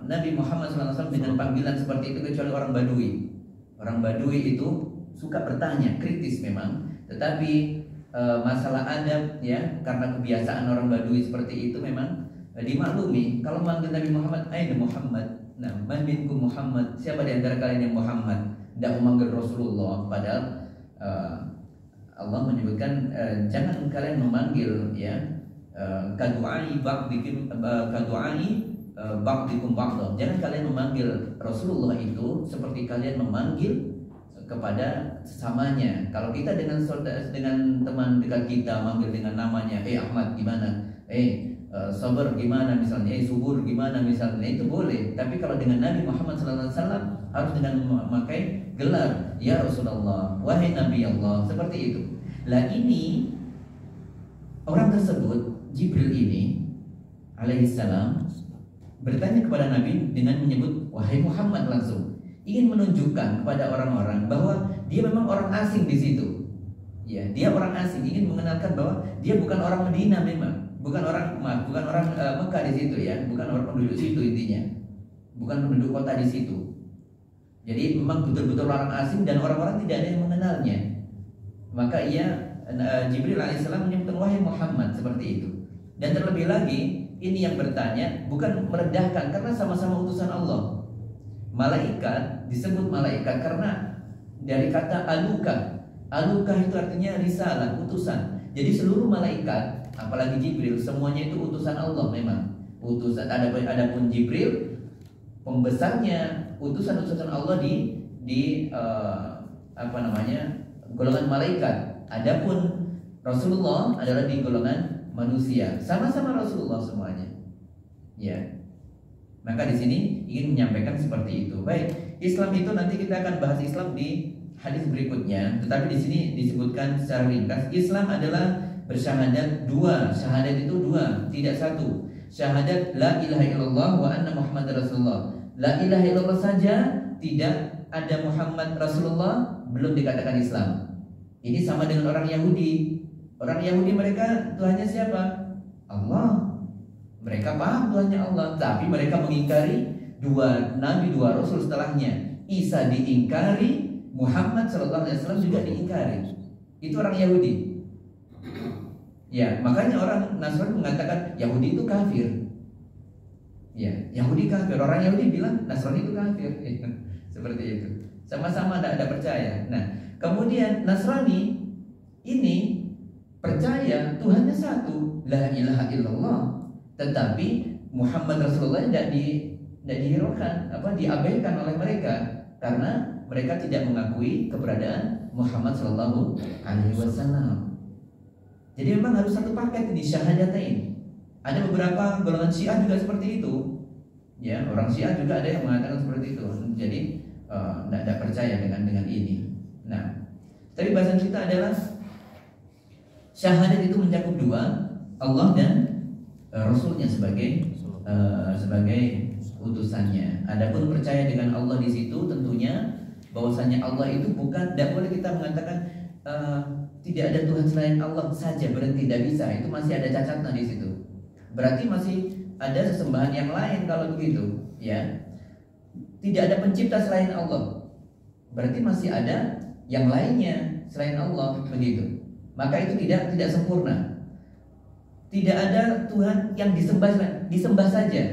A: Nabi Muhammad SAW dengan panggilan seperti itu kecuali orang Badui. Orang Badui itu suka bertanya, kritis memang, tetapi masalah adab ya, karena kebiasaan orang Badui seperti itu memang dimaklumi. Kalau manggil Nabi Muhammad, aina Muhammad, nah, man minkum Muhammad, siapa di antara kalian yang Muhammad? Tidak memanggil Rasulullah, padahal Allah menyebutkan jangan kalian memanggil ya kadu'ai ba'dikum ba'dhum. Jangan kalian memanggil Rasulullah itu seperti kalian memanggil kepada sesamanya. Kalau kita dengan teman dekat kita manggil dengan namanya, Ahmad gimana? Sabar gimana misalnya, subur gimana misalnya, itu boleh. Tapi kalau dengan Nabi Muhammad SAW harus dengan memakai gelar, ya Rasulullah, wahai Nabi Allah, seperti itu. Lah ini orang tersebut, Jibril ini alaihissalam, bertanya kepada Nabi dengan menyebut wahai Muhammad, langsung ingin menunjukkan kepada orang-orang bahwa dia memang orang asing di situ. Ya, dia orang asing, ingin mengenalkan bahwa dia bukan orang Medina, memang bukan orang Mekah di situ ya, bukan orang penduduk situ, intinya bukan penduduk kota di situ. Jadi memang betul-betul orang asing dan orang-orang tidak ada yang mengenalnya. Maka Jibril alaihissalam menyebutkan wahai Muhammad, seperti itu. Dan terlebih lagi ini yang bertanya bukan merendahkan, karena sama-sama utusan Allah. Malaikat disebut malaikat karena dari kata aluka. Aluka itu artinya risalah, utusan. Jadi seluruh malaikat, apalagi Jibril, semuanya itu utusan Allah memang. Utusan, adapun Jibril pembesarnya, utusan-utusan Allah di golongan malaikat. Adapun Rasulullah adalah di golongan manusia. Sama-sama Rasulullah semuanya. Ya. Maka di sini ingin menyampaikan seperti itu. Baik, Islam itu nanti kita akan bahas Islam di hadis berikutnya. Tetapi di sini disebutkan secara ringkas, Islam adalah bersyahadat dua. Syahadat itu dua, tidak satu. Syahadat la ilaha illallah wa anna Muhammad Rasulullah. La ilaha illallah saja, tidak ada Muhammad Rasulullah, belum dikatakan Islam. Ini sama dengan orang Yahudi. Orang Yahudi mereka Tuhannya siapa? Allah. Mereka paham Tuhannya Allah, tapi mereka mengingkari dua nabi, dua rasul setelahnya. Isa diingkari, Muhammad SAW juga diingkari. Itu orang Yahudi. Ya, makanya orang Nasrani mengatakan Yahudi itu kafir. Ya, Yahudi kafir. Orang Yahudi bilang Nasrani itu kafir. Seperti itu. Sama-sama tidak percaya. Nah, kemudian Nasrani ini percaya Tuhannya satu, la ilaha illallah. Tetapi Muhammad Rasulullah tidak dihiraukan, diabaikan oleh mereka karena mereka tidak mengakui keberadaan Muhammad Sallallahu Alaihi Wasallam. Jadi memang harus satu paket ini syahadatain. Ada beberapa golongan Syiah juga seperti itu. Ya, orang Syiah juga ada yang mengatakan seperti itu. Jadi tidak percaya dengan ini. Nah, tadi bahasan kita adalah syahadat itu mencakup dua, Allah dan Rasulnya sebagai utusannya. Adapun percaya dengan Allah di situ tentunya bahwasanya Allah itu bukan, tidak boleh kita mengatakan tidak ada Tuhan selain Allah saja, berhenti, tidak bisa. Itu masih ada cacatnya di situ. Berarti masih ada sesembahan yang lain kalau begitu, ya. Tidak ada pencipta selain Allah. Berarti masih ada yang lainnya selain Allah, begitu. Maka itu tidak sempurna. Tidak ada Tuhan yang disembah saja,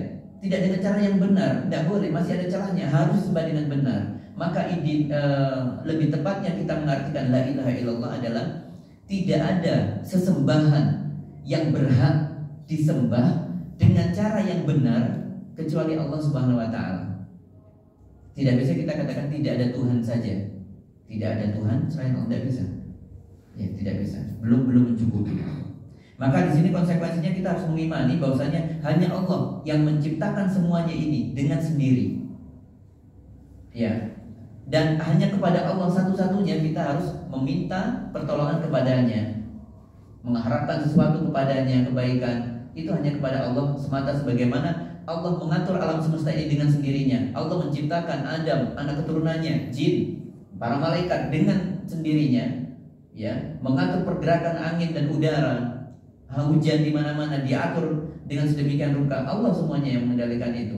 A: tidak dengan cara yang benar, tidak boleh, masih ada caranya, harus disembah dengan benar. Maka lebih tepatnya kita mengartikan la ilaha illallah adalah tidak ada sesembahan yang berhak disembah dengan cara yang benar kecuali Allah Subhanahu wa taala. Tidak bisa kita katakan tidak ada Tuhan saja. Tidak ada Tuhan selain Allah, tidak bisa. Ya, tidak bisa. Belum mencukupi. Maka di sini konsekuensinya kita harus mengimani bahwasanya hanya Allah yang menciptakan semuanya ini dengan sendiri. Ya. Dan hanya kepada Allah satu-satunya kita harus meminta pertolongan kepadanya, mengharapkan sesuatu kepadanya, kebaikan. Itu hanya kepada Allah semata, sebagaimana Allah mengatur alam semesta ini dengan sendirinya. Allah menciptakan Adam, anak keturunannya, jin, para malaikat dengan sendirinya, ya, mengatur pergerakan angin dan udara. Hujan di mana-mana diatur dengan sedemikian rupa. Allah semuanya yang mengendalikan itu.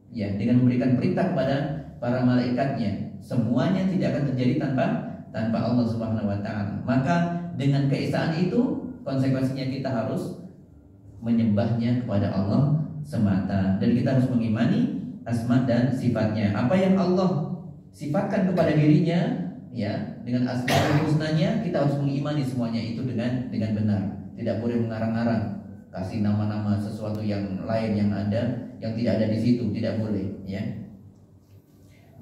A: Ya, dengan memberikan perintah kepada para malaikatnya. Semuanya tidak akan terjadi tanpa Allah Subhanahu wa taala. Maka dengan keesaan itu konsekuensinya kita harus menyembahnya kepada Allah semata, dan kita harus mengimani asma dan sifatnya. Apa yang Allah sifatkan kepada dirinya, ya, dengan asma dan husnanya, kita harus mengimani semuanya itu dengan benar. Tidak boleh mengarang-arang, kasih nama-nama sesuatu yang lain yang ada, yang tidak ada di situ, tidak boleh, ya.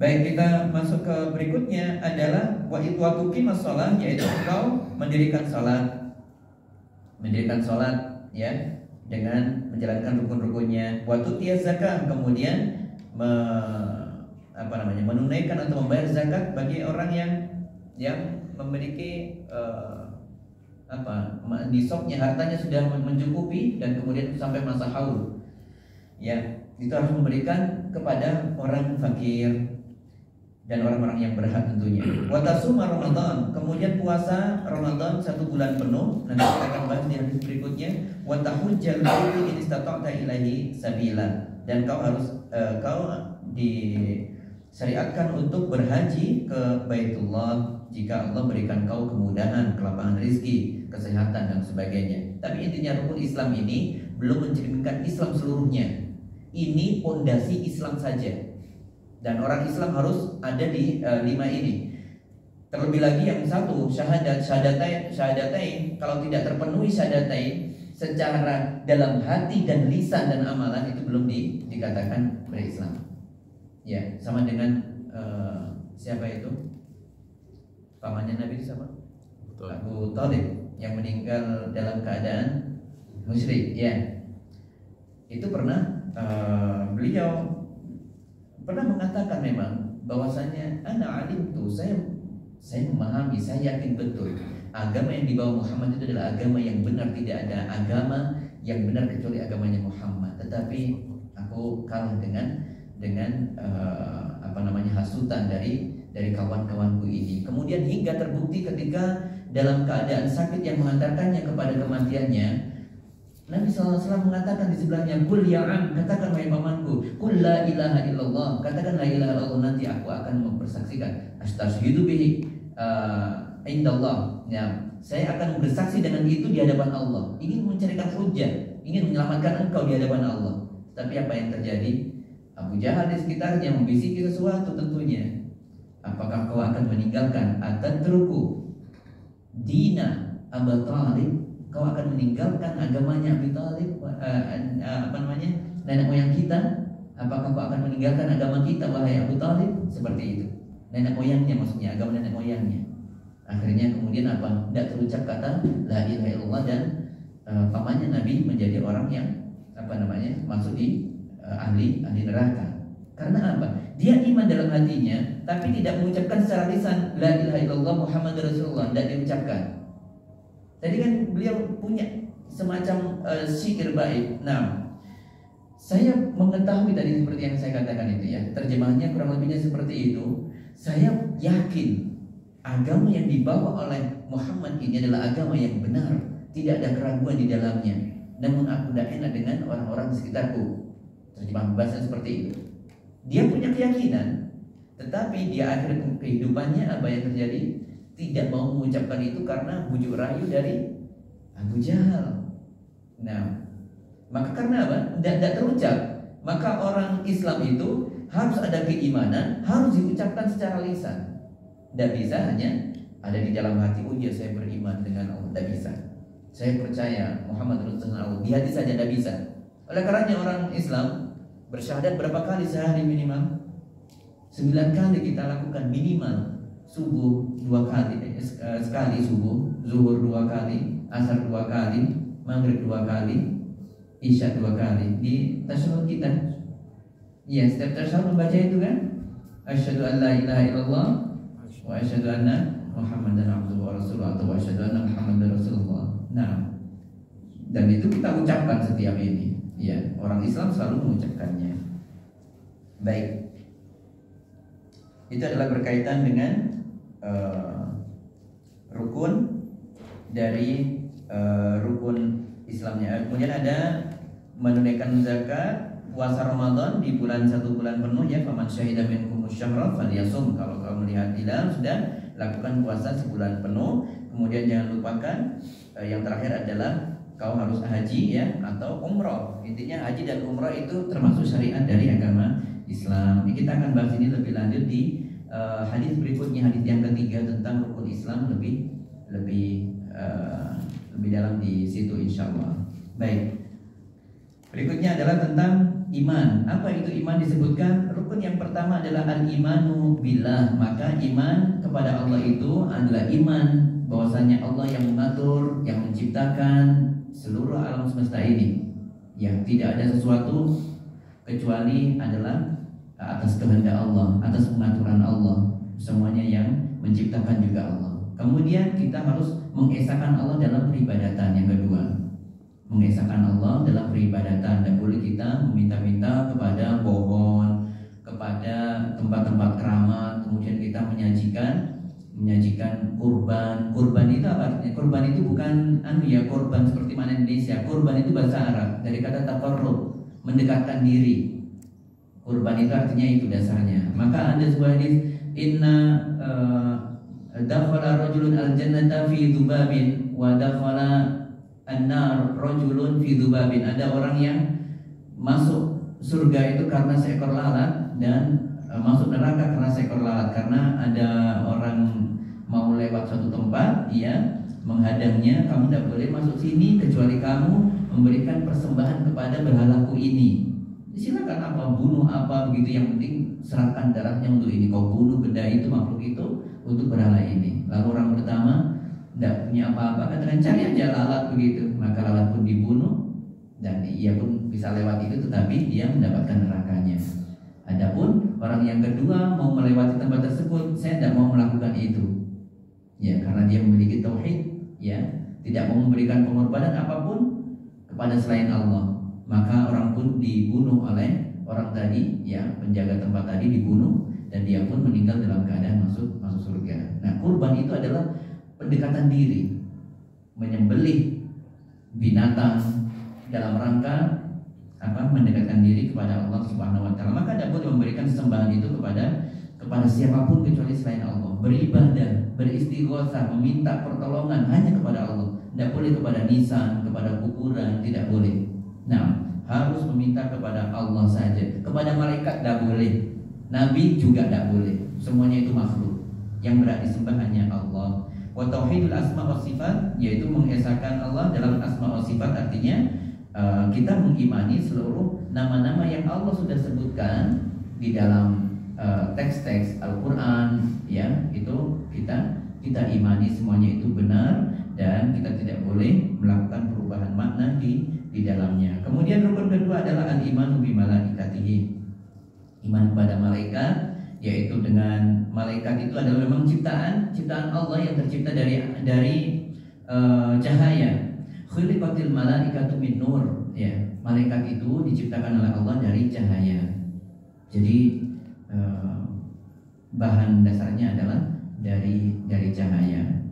A: Baik, kita masuk ke berikutnya adalah wa tuqimas shalah, yaitu engkau mendirikan salat. Mendirikan salat, ya, dengan menjalankan rukun-rukunnya. Wa tutiyaz zakat, kemudian menunaikan atau membayar zakat bagi orang yang memiliki nisabnya, hartanya sudah mencukupi dan kemudian sampai masa haul, ya, itu harus memberikan kepada orang fakir dan orang-orang yang berhak tentunya. Wa tasuma Ramadan, kemudian puasa Ramadan 1 bulan penuh. Nanti kita akan bahas di hadis berikutnya. Wa tahujjal baiti in istata'ta ilaihi sabila, dan kau harus disyariatkan untuk berhaji ke Baitullah jika Allah berikan kau kemudahan, kelapangan rezeki, kesehatan dan sebagainya. Tapi intinya rukun Islam ini belum mencerminkan Islam seluruhnya. Ini pondasi Islam saja. Dan orang Islam harus ada di 5 ini. Terlebih lagi yang satu, syahadatain, kalau tidak terpenuhi syahadatain secara dalam hati dan lisan dan amalan, itu belum dikatakan berislam. Ya, sama dengan siapa itu? Pamannya Nabi itu siapa?
B: Betul.
A: Abu Thalib yang meninggal dalam keadaan musyrik, ya. Itu pernah beliau pernah mengatakan memang bahwasanya ana alim tuh saya memahami, saya yakin betul agama yang dibawa Muhammad itu adalah agama yang benar, tidak ada agama yang benar kecuali agamanya Muhammad. Tetapi aku kalah dengan hasutan dari kawan-kawanku ini. Kemudian hingga terbukti ketika dalam keadaan sakit yang mengantarkannya kepada kematiannya, Nabi SAW mengatakan di sebelahnya, "Qul ya am," katakan wahai pamanku, "Qul la ilaha illallah," katakan la ilaha illallah, nanti aku akan mempersaksikan astashhidu bihi indallah. Ya, saya akan bersaksi dengan itu di hadapan Allah. Ingin mencarikan hujah, ingin menyelamatkan engkau di hadapan Allah. Tapi apa yang terjadi? Abu Jahal di sekitarnya membisiki sesuatu tentunya. Apakah kau akan meninggalkan atadruku dina Abu Thalib? Kau akan meninggalkan agamanya Abi Thalib, nenek moyang kita? Apakah kau akan meninggalkan agama kita wahai Abu Thalib? Seperti itu. Nenek moyangnya, maksudnya agama nenek moyangnya. Akhirnya kemudian apa? Tidak terucap kata la ilaha illallah, dan pamannya Nabi menjadi orang yang masuk di ahli neraka. Karena apa? Dia iman dalam hatinya, tapi tidak mengucapkan secara lisan la ilaha illallah Muhammadur Rasulullah, tidak diucapkan. Tadi kan beliau punya semacam syiir baik. Nah, saya mengetahui tadi seperti yang saya katakan itu ya, terjemahannya kurang lebihnya seperti itu. Saya yakin agama yang dibawa oleh Muhammad ini adalah agama yang benar, tidak ada keraguan di dalamnya. Namun aku tidak enak dengan orang-orang di sekitarku. Terjemahan bahasa seperti itu. Dia punya keyakinan, tetapi di akhir kehidupannya apa yang terjadi? Tidak mau mengucapkan itu karena bujuk rayu dari Abu Jahal. Nah, maka karena apa? Tidak terucap. Maka orang Islam itu harus ada keimanan, harus diucapkan secara lisan. Tidak bisa hanya ada di dalam hati. Oh ya, saya beriman dengan Allah. Tidak bisa. Saya percaya Muhammad Rasulullah. Di hati saja tidak bisa. Oleh karenanya orang Islam bersyahadat berapa kali sehari minimal? 9 kali kita lakukan minimal. Subuh 2 kali, sekali subuh, zuhur 2 kali, asar 2 kali, maghrib 2 kali, isya 2 kali di tasyahud kita. Ya, setiap tasyahud membaca itu kan? Asyhadu an la ilaha illallah wa asyhadu anna Muhammadan abduhu wa rasuluh, atau asyhadu anna Muhammadan rasulullah. Nah, dan itu kita ucapkan setiap ini. Ya, orang Islam selalu mengucapkannya. Baik. Itu adalah berkaitan dengan rukun dari rukun Islamnya. Kemudian ada menunaikan zakat, puasa Ramadan di bulan 1 bulan penuh ya. Faman syahida minkum syahra falyasum. Kalau kau melihat hilal sudah lakukan puasa sebulan penuh. Kemudian jangan lupakan yang terakhir adalah kau harus haji ya, atau umroh. Intinya haji dan umroh itu termasuk syariat dari agama Islam. Ini kita akan bahas ini lebih lanjut di hadis berikutnya, hadis yang ketiga tentang rukun Islam lebih dalam di situ insyaallah. Baik. Berikutnya adalah tentang iman. Apa itu iman? Disebutkan rukun yang pertama adalah al-imanu billah. Maka iman kepada Allah itu adalah iman bahwasanya Allah yang mengatur, yang menciptakan seluruh alam semesta ini. Yang tidak ada sesuatu kecuali adalah atas kehendak Allah, atas pengaturan Allah. Semuanya yang menciptakan juga Allah. Kemudian kita harus mengesahkan Allah dalam peribadatan. Yang kedua, mengesahkan Allah dalam peribadatan. Dan boleh kita meminta-minta kepada pohon, kepada tempat-tempat keramat. Kemudian kita menyajikan kurban. Kurban itu apa artinya? Kurban itu bukan kurban seperti mana Indonesia. Kurban itu bahasa Arab dari kata taqarrub, mendekatkan diri. Kurban itu artinya itu dasarnya. Maka ada sebuah hadis, inna dakhala rajulun al-jannata fi dzubabin wa dakhala an-nar rajulun fi dzubabin. Ada orang yang masuk surga itu karena seekor lalat, dan masuk neraka karena seekor lalat. Karena ada orang mau lewat suatu tempat, ia menghadangnya, kamu tidak boleh masuk sini kecuali kamu memberikan persembahan kepada berhalaku ini. silakan apa, bunuh apa begitu, yang penting serahkan darahnya untuk ini. Kau bunuh benda itu, makhluk itu untuk berhala ini. Lalu orang pertama tidak punya apa-apa, katakan cari aja lalat begitu. Maka lalat pun dibunuh dan ia pun bisa lewat itu, tetapi dia mendapatkan nerakanya. Adapun orang yang kedua mau melewati tempat tersebut, saya tidak mau melakukan itu. Ya, karena dia memiliki tauhid, ya, tidak mau memberikan pengorbanan apapun kepada selain Allah. Maka orang pun dibunuh oleh orang tadi, ya, penjaga tempat tadi dibunuh dan dia pun meninggal dalam keadaan masuk surga. Nah, kurban itu adalah pendekatan diri, menyembelih binatang dalam rangka apa? Mendekatkan diri kepada Allah Subhanahu wa taala. Maka tidak boleh memberikan sesembahan itu kepada siapapun kecuali selain Allah. Beribadah, beristighosah, meminta pertolongan hanya kepada Allah. Tidak boleh kepada nisan, kepada kuburan, tidak boleh. Nah, harus meminta kepada Allah saja. Kepada malaikat tidak boleh, nabi juga tidak boleh. Semuanya itu makhluk. Yang berhak disembah hanya Allah. Wa tauhidul asma wa sifat, yaitu mengesahkan Allah dalam asma wa sifat, artinya kita mengimani seluruh nama-nama yang Allah sudah sebutkan di dalam teks-teks Al-Quran, ya, itu kita imani semuanya itu benar dan kita tidak boleh melakukan perubahan makna di dalamnya. Kemudian rukun kedua adalah al-imanu bi malaikatihi, iman kepada malaikat, yaitu dengan malaikat itu adalah memang ciptaan Allah yang tercipta dari cahaya. Khuliqatil malaikatu min nur, ya, malaikat itu diciptakan oleh Allah dari cahaya. Jadi bahan dasarnya adalah dari cahaya.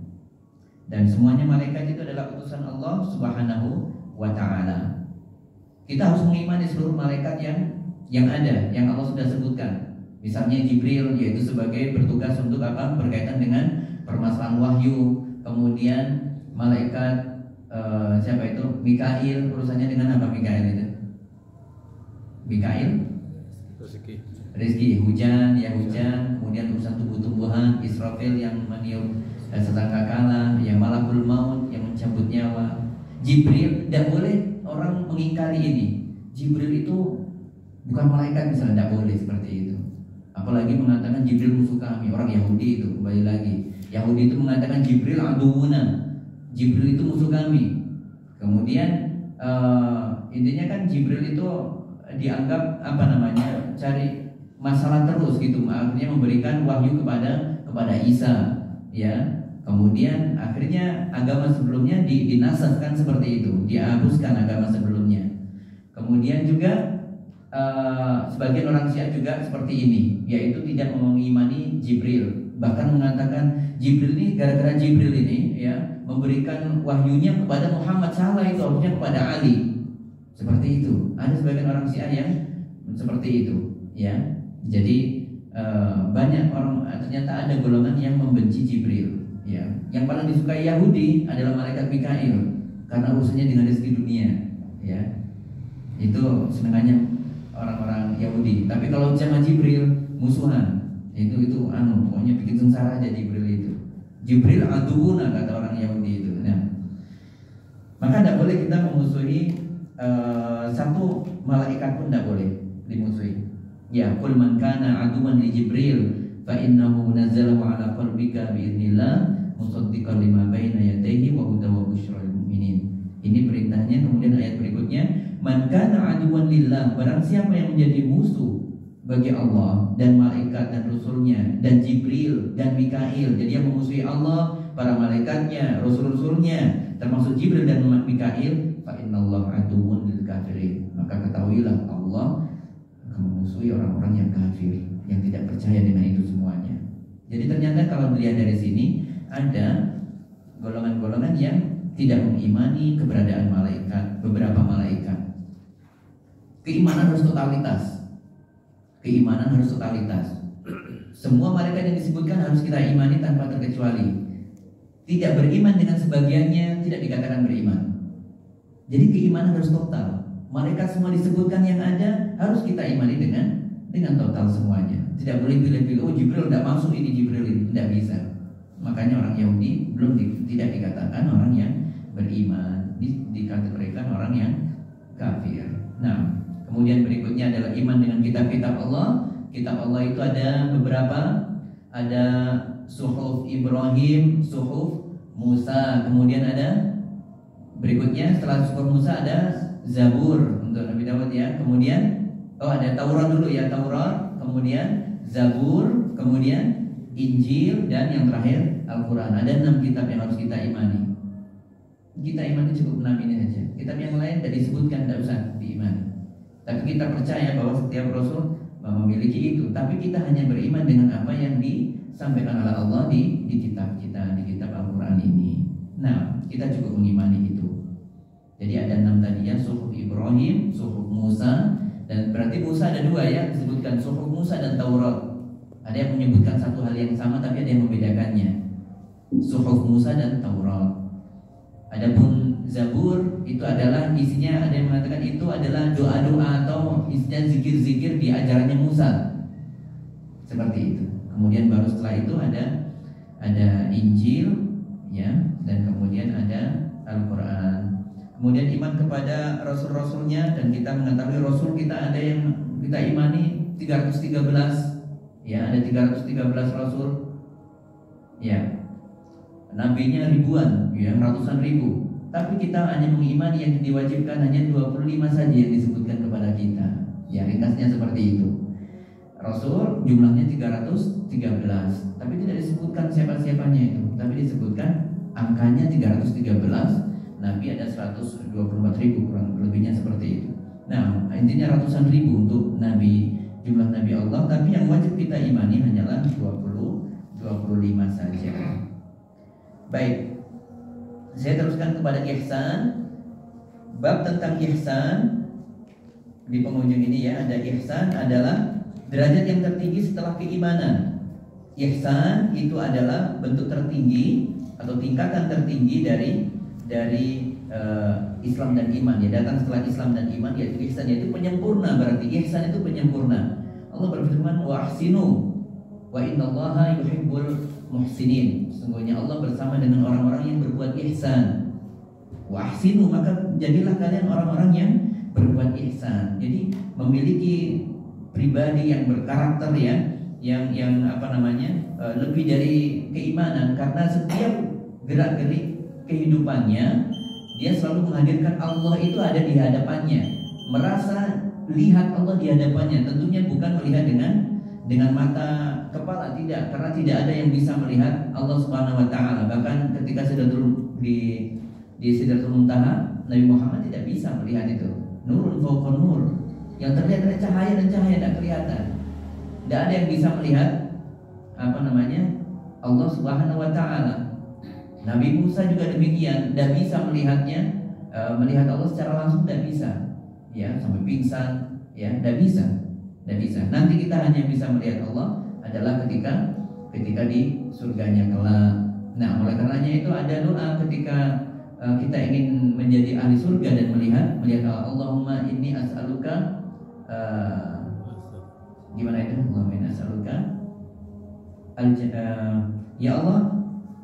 A: Dan semuanya malaikat itu adalah utusan Allah Subhanahu wa taala. Kita harus mengimani seluruh malaikat yang ada, yang Allah sudah sebutkan. Misalnya Jibril, yaitu sebagai bertugas untuk apa? Berkaitan dengan permasalahan wahyu. Kemudian malaikat siapa itu? Mikail, urusannya dengan apa Mikail itu? Mikail? Rezeki, hujan, ya hujan. Kemudian urusan tumbuh-tumbuhan. Israfil yang meniup sangkakala, yang malakul maut yang mencabut nyawa. Jibril, tidak boleh orang mengingkari ini. Jibril itu bukan malaikat misalnya, tidak boleh seperti itu. Apalagi mengatakan Jibril musuh kami. Orang Yahudi itu, kembali lagi, Yahudi itu mengatakan Jibril aduuna, Jibril itu musuh kami. Kemudian intinya kan Jibril itu dianggap apa namanya, cari masalah terus gitu, akhirnya memberikan wahyu kepada Isa, ya. Kemudian akhirnya agama sebelumnya dinasahkan seperti itu, dihapuskan agama sebelumnya. Kemudian juga sebagian orang Syiah juga seperti ini, yaitu tidak mengimani Jibril, bahkan mengatakan Jibril ini, gara-gara Jibril ini, ya, memberikan wahyunya kepada Muhammad, salah itu, harusnya kepada Ali. Seperti itu. Ada sebagian orang Syiah yang seperti itu, ya. Jadi banyak orang, ternyata ada golongan yang membenci Jibril, ya. Yang paling disukai Yahudi adalah malaikat Mikail karena urusannya dengan rezeki dunia, ya. Itu senangannya orang-orang Yahudi. Tapi kalau sama Jibril musuhan. Itu pokoknya bikin sengsara aja Jibril itu. Jibril aduuna kata orang Yahudi itu. Nah, maka tidak boleh kita memusuhi satu malaikat pun, tidak boleh dimusuhi. Ya, qul man kana aduwan li Jibril fa innahu nazzalahu ala qalbika bi idznillah musaddiqan lima baina yadayhi wa hudan wa busyra lil mu'minin. Ini perintahnya. Kemudian ayat berikutnya, man kana aduwan lillah, barang siapa yang menjadi musuh bagi Allah dan malaikat dan rasulnya dan Jibril dan Mikail. Jadi yang memusuhi Allah, para malaikatnya, rasul-rasulnya, termasuk Jibril dan Mikail, fa innallaha aduwwun lil kafirin. Maka ketahuilah Allah akan memusuhi orang-orang yang kafir, yang tidak percaya dengan itu semuanya. Jadi ternyata kalau melihat dari sini ada golongan-golongan yang tidak mengimani keberadaan malaikat, beberapa malaikat. Keimanan harus totalitas. Keimanan harus totalitas. Semua malaikat yang disebutkan harus kita imani tanpa terkecuali. Tidak beriman dengan sebagiannya tidak dikatakan beriman. Jadi keimanan harus total. Malaikat semua disebutkan yang ada harus kita imani dengan total semuanya. Tidak boleh pilih-pilih. Oh, Jibril tidak masuk, ini Jibril ini, tidak bisa. Makanya orang Yahudi tidak dikatakan orang yang beriman, dikategorikan orang yang kafir. Nah, Kemudian berikutnya adalah iman dengan kitab-kitab Allah. Kitab Allah itu ada beberapa, ada suhuf Ibrahim, suhuf Musa. Kemudian ada berikutnya setelah suhuf Musa ada Zabur untuk Nabi Dawud ya. Kemudian ada Taurat dulu ya, Taurat, kemudian Zabur, kemudian Injil, dan yang terakhir Al-Quran. Ada 6 kitab yang harus kita imani. Kita imani cukup 6 ini saja. Kitab yang lain tidak disebutkan, tidak usah diimani. Tapi kita percaya bahwa setiap Rasul memiliki itu. Tapi kita hanya beriman dengan apa yang disampaikan oleh Allah di kitab kita, di kitab Al-Quran ini. Nah, kita cukup mengimani itu. Jadi ada 6 tadi ya, suhuf Ibrahim, suhuf Musa, dan berarti Musa ada 2 ya, disebutkan suhuf Musa dan Taurat. Ada yang menyebutkan satu hal yang sama, tapi ada yang membedakannya. Suhuf Musa dan Taurat. Adapun Zabur itu adalah isinya, ada yang mengatakan itu adalah doa-doa atau isinya zikir-zikir di ajarannya Musa. Seperti itu. Kemudian baru setelah itu ada Injil ya, dan kemudian ada Al-Quran. Kemudian iman kepada rasul-rasulnya, dan kita mengetahui rasul kita ada yang kita imani 313 ya, ada 313 rasul ya. Nabinya ribuan, ya, ratusan ribu. Tapi kita hanya mengimani yang diwajibkan hanya 25 saja yang disebutkan kepada kita. Ya, ringkasnya seperti itu. Rasul jumlahnya 313, tapi tidak disebutkan siapa-siapanya itu. Tapi disebutkan angkanya 313. Nabi ada 124 ribu, kurang lebihnya seperti itu. Nah, intinya ratusan ribu untuk Nabi, jumlah Nabi Allah. Tapi yang wajib kita imani hanyalah 25 saja. Baik, saya teruskan kepada ihsan. Bab tentang ihsan di penghujung ini ya, ada ihsan adalah derajat yang tertinggi setelah keimanan. Ihsan itu adalah bentuk tertinggi atau tingkatan tertinggi dari Islam dan iman ya, datang setelah Islam dan iman, yaitu ihsan, yaitu penyempurna. Berarti ihsan itu penyempurna. Allah berfirman wa ahsinu wa innallaha yuhibbul muhsinin. Sesungguhnya Allah bersama dengan orang-orang yang berbuat ihsan. Wa ahsinu, maka jadilah kalian orang-orang yang berbuat ihsan. Jadi memiliki pribadi yang berkarakter ya, yang lebih dari keimanan, karena setiap gerak-gerik kehidupannya dia selalu menghadirkan Allah itu ada di hadapannya, merasa lihat Allah di hadapannya. Tentunya bukan melihat dengan mata kepala, tidak, karena tidak ada yang bisa melihat Allah Subhanahu wa taala. Bahkan ketika sudah turun di Sidratul Muntaha, Nabi Muhammad tidak bisa melihat itu. Nurun fawqa nur. Yang terlihat adalah cahaya, dan cahaya tidak kelihatan. Tidak ada yang bisa melihat Allah Subhanahu wa taala. Nabi Musa juga demikian, tidak bisa melihatnya, melihat Allah secara langsung tidak bisa. Ya, sampai pingsan, ya, tidak bisa. Tidak bisa. Nanti kita hanya bisa melihat Allah adalah ketika di surganya kelak. Nah, oleh karenanya itu ada doa ketika kita ingin menjadi ahli surga dan melihat Allah. Allahumma inni as'aluka, gimana itu? Allahumma inni as'aluka ya Allah,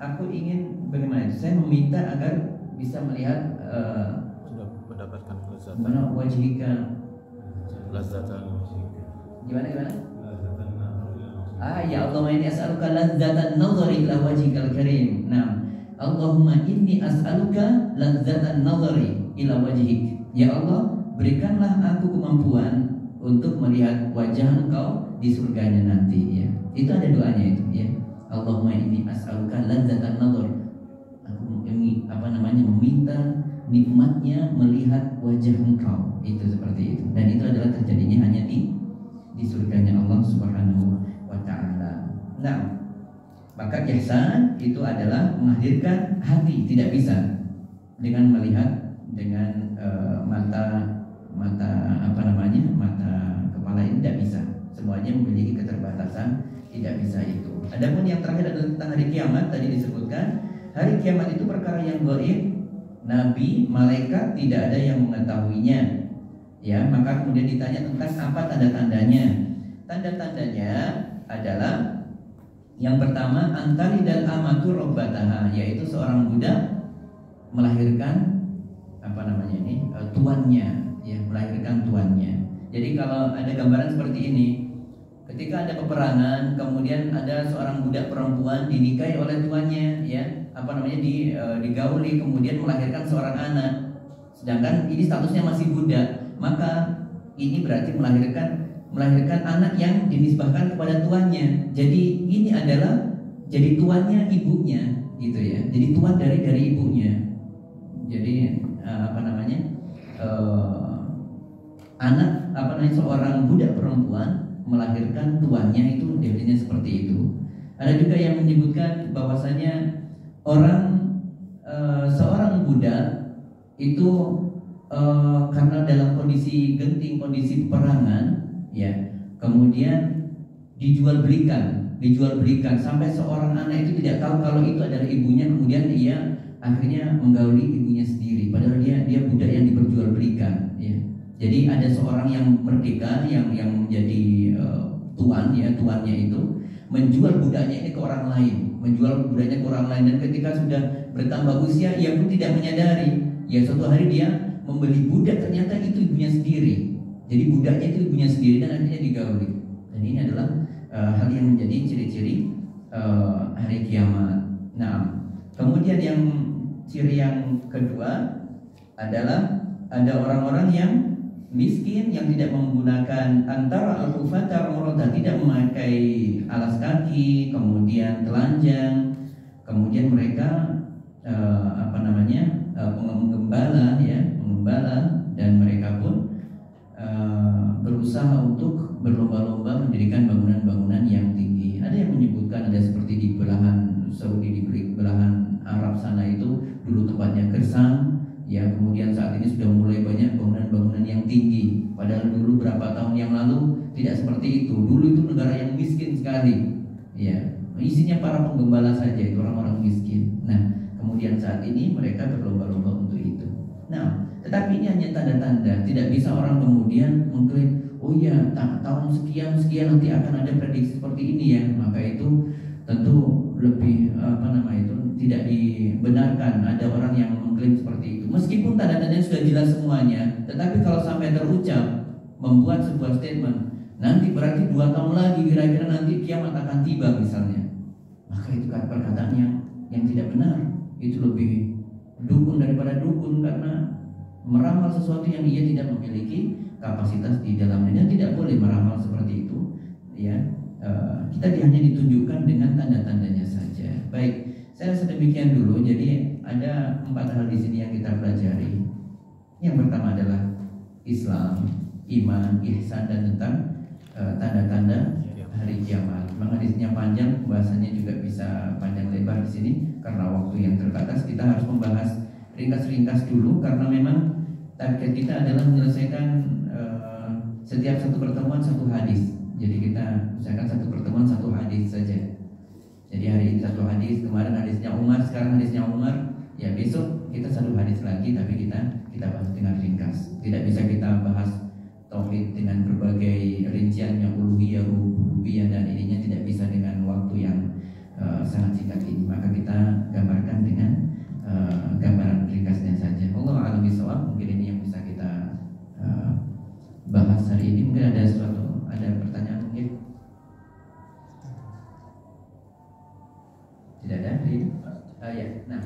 A: aku ingin bagaimana itu? Saya meminta agar bisa melihat
B: mendapatkan lezat.
A: Mana wajhika?
B: Lazatan.
A: Gimana? Ya Allahumma inni as'aluka ladzatan nazari ila wajhikal karim. Nah, Allahumma inni as'aluka ladzatan nazari ila wajhik. Ya Allah, berikanlah aku kemampuan untuk melihat wajah Engkau di surganya nanti ya. Itu ada doanya itu ya. Allahumma inni as'aluka ladzatan nazar. Aku meminta nikmatnya melihat wajah Engkau. Itu seperti itu. Dan itu adalah terjadinya hanya di surganya Allah Subhanahu wa taala. Nah, maka ihsan itu adalah menghadirkan hati, tidak bisa dengan melihat dengan mata kepala ini, tidak bisa. Semuanya memiliki keterbatasan, tidak bisa itu. Adapun yang terakhir adalah tentang hari kiamat. Tadi disebutkan hari kiamat itu perkara yang gaib, nabi, malaikat tidak ada yang mengetahuinya. Ya, maka kemudian ditanya tentang apa tanda-tandanya. Tanda-tandanya adalah yang pertama, antalidal amatu rabbataha, yaitu seorang budak melahirkan tuannya, ya, melahirkan tuannya. Jadi kalau ada gambaran seperti ini, ketika ada peperangan, kemudian ada seorang budak perempuan dinikahi oleh tuannya, ya, digauli, kemudian melahirkan seorang anak, sedangkan ini statusnya masih budak, maka ini berarti melahirkan anak yang dinisbahkan kepada tuannya. Jadi ini adalah jadi tuannya ibunya, gitu ya. Jadi tuan dari ibunya. Jadi seorang budak perempuan melahirkan tuannya, itu definisinya seperti itu. Ada juga yang menyebutkan bahwasanya seorang budak itu karena dalam kondisi genting, kondisi peperangan, ya, kemudian dijual belikan sampai seorang anak itu tidak tahu kalau itu adalah ibunya, kemudian dia akhirnya menggauli ibunya sendiri, padahal dia budak yang diperjualbelikan, ya. Jadi ada seorang yang merdeka yang menjadi tuannya itu menjual budaknya ini ke orang lain, dan ketika sudah bertambah usia ia pun tidak menyadari, ya, suatu hari dia membeli budak, ternyata itu ibunya sendiri. Jadi budaknya itu ibunya sendiri dan akhirnya digauli. Dan ini adalah hal yang menjadi ciri-ciri hari kiamat. Nah, kemudian ciri yang kedua adalah ada orang-orang yang miskin yang tidak menggunakan antara al-kufata al-murata, tidak memakai alas kaki, kemudian telanjang, kemudian mereka mengembala, dan mereka pun berusaha untuk berlomba-lomba mendirikan bangunan-bangunan yang tinggi. Ada yang menyebutkan ada seperti di belahan Saudi, di belahan Arab sana itu dulu tempatnya gersang, ya, kemudian saat ini sudah mulai banyak bangunan-bangunan yang tinggi. Padahal dulu berapa tahun yang lalu tidak seperti itu. Dulu itu negara yang miskin sekali, ya, isinya para penggembala saja, itu orang-orang miskin. Nah, kemudian saat ini mereka berlomba-lomba untuk itu. Nah, tetapi ini hanya tanda-tanda. Tidak bisa orang kemudian mengklaim, oh ya, tahun sekian nanti akan ada prediksi seperti ini, ya. Maka itu tentu lebih tidak dibenarkan ada orang yang mengklaim seperti itu. Meskipun tanda-tandanya sudah jelas semuanya, tetapi kalau sampai terucap membuat sebuah statement, nanti berarti 2 tahun lagi kira-kira nanti kiamat akan tiba misalnya, maka itu kan perkataan yang tidak benar. Itu lebih dukun daripada dukun, karena meramal sesuatu yang ia tidak memiliki kapasitas di dalamnya, dan tidak boleh meramal seperti itu, ya. Kita hanya ditunjukkan dengan tanda-tandanya saja. Baik, saya rasa demikian dulu. Jadi ada 4 hal di sini yang kita pelajari. Yang pertama adalah Islam, iman, ihsan, dan tentang tanda-tanda hari kiamat. Memang hadisnya panjang, bahasanya juga bisa panjang lebar di sini. Karena waktu yang terbatas, kita harus membahas ringkas-ringkas dulu, karena memang target kita adalah menyelesaikan setiap satu pertemuan satu hadis. Jadi kita usahakan satu pertemuan satu hadis saja. Jadi hari ini satu hadis, kemarin hadisnya Umar, sekarang hadisnya Umar, ya besok kita satu hadis lagi, tapi kita bahas dengan ringkas. Tidak bisa kita bahas tauhid dengan berbagai rinciannya, uluhiyah, rububiyah, dan ininya tidak bisa dengan waktu yang sangat singkat ini. Maka kita gambarkan dengan gambaran ringkasnya saja. Wallahu a'lam bishawab. Mungkin ini yang bisa kita bahas hari ini. Mungkin ada pertanyaan mungkin? Tidak ada? Ya. Nah,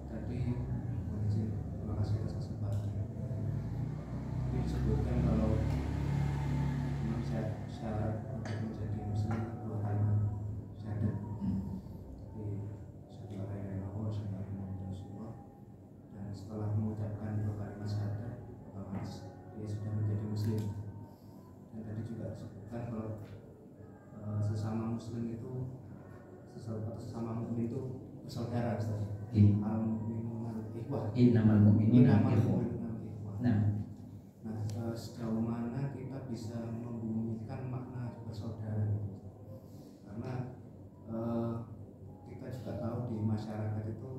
C: tadi terima kasih atas kesempatan. Ini disebutkan kalau memang syarat untuk menjadi muslim 2 kalimat syahadat. Jadi satu kalimat Allah, satu kalimat Rasulullah, dan setelah mengucapkan 2 kalimat syahadat, otomatis dia sudah menjadi muslim. Dan tadi juga disebutkan kalau sesama muslim itu, sesama mukmin itu bersaudara, Ustaz.
A: Innamal mu'minuna ikhwah. Nah,
C: sejauh mana kita bisa membumikan makna bersaudara? Karena kita juga tahu di masyarakat itu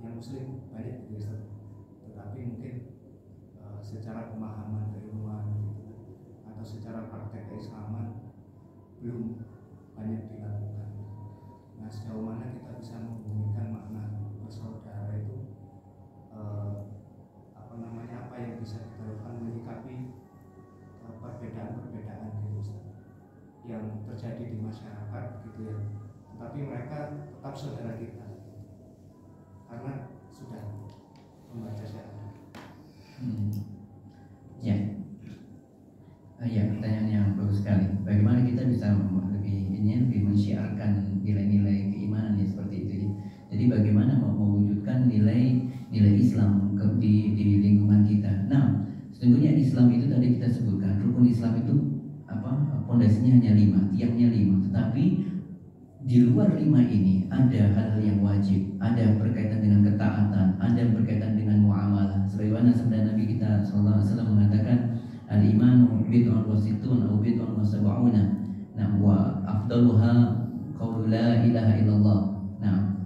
C: yang muslim banyak gitu, tetapi mungkin secara pemahaman keilmuan atau secara praktek keislaman belum banyak dilakukan. Nah, sejauh mana kita bisa membumikan makna bersaudara itu tapi mereka tetap saudara kita karena sudah membaca syahadat.
A: Ya. Ya, pertanyaan yang bagus sekali. Bagaimana kita bisa lebih mensyiarkan nilai-nilai keimanan ya seperti itu ya. Jadi bagaimana mewujudkan nilai Islam di lingkungan kita. Nah, sesungguhnya Islam itu tadi kita sebutkan, rukun Islam itu pondasinya hanya 5, tiangnya 5. Tetapi di luar 5 ini ada hal-hal yang wajib, ada berkaitan dengan ketaatan, ada berkaitan dengan muamalah. Sebagaimana sabda Nabi kita sallallahu alaihi wasallam mengatakan, al-imanu bid'un wa sittun aw bid'un wa sab'una. Nah, wa afdaluha qaulu la ilaha illallah. Nah,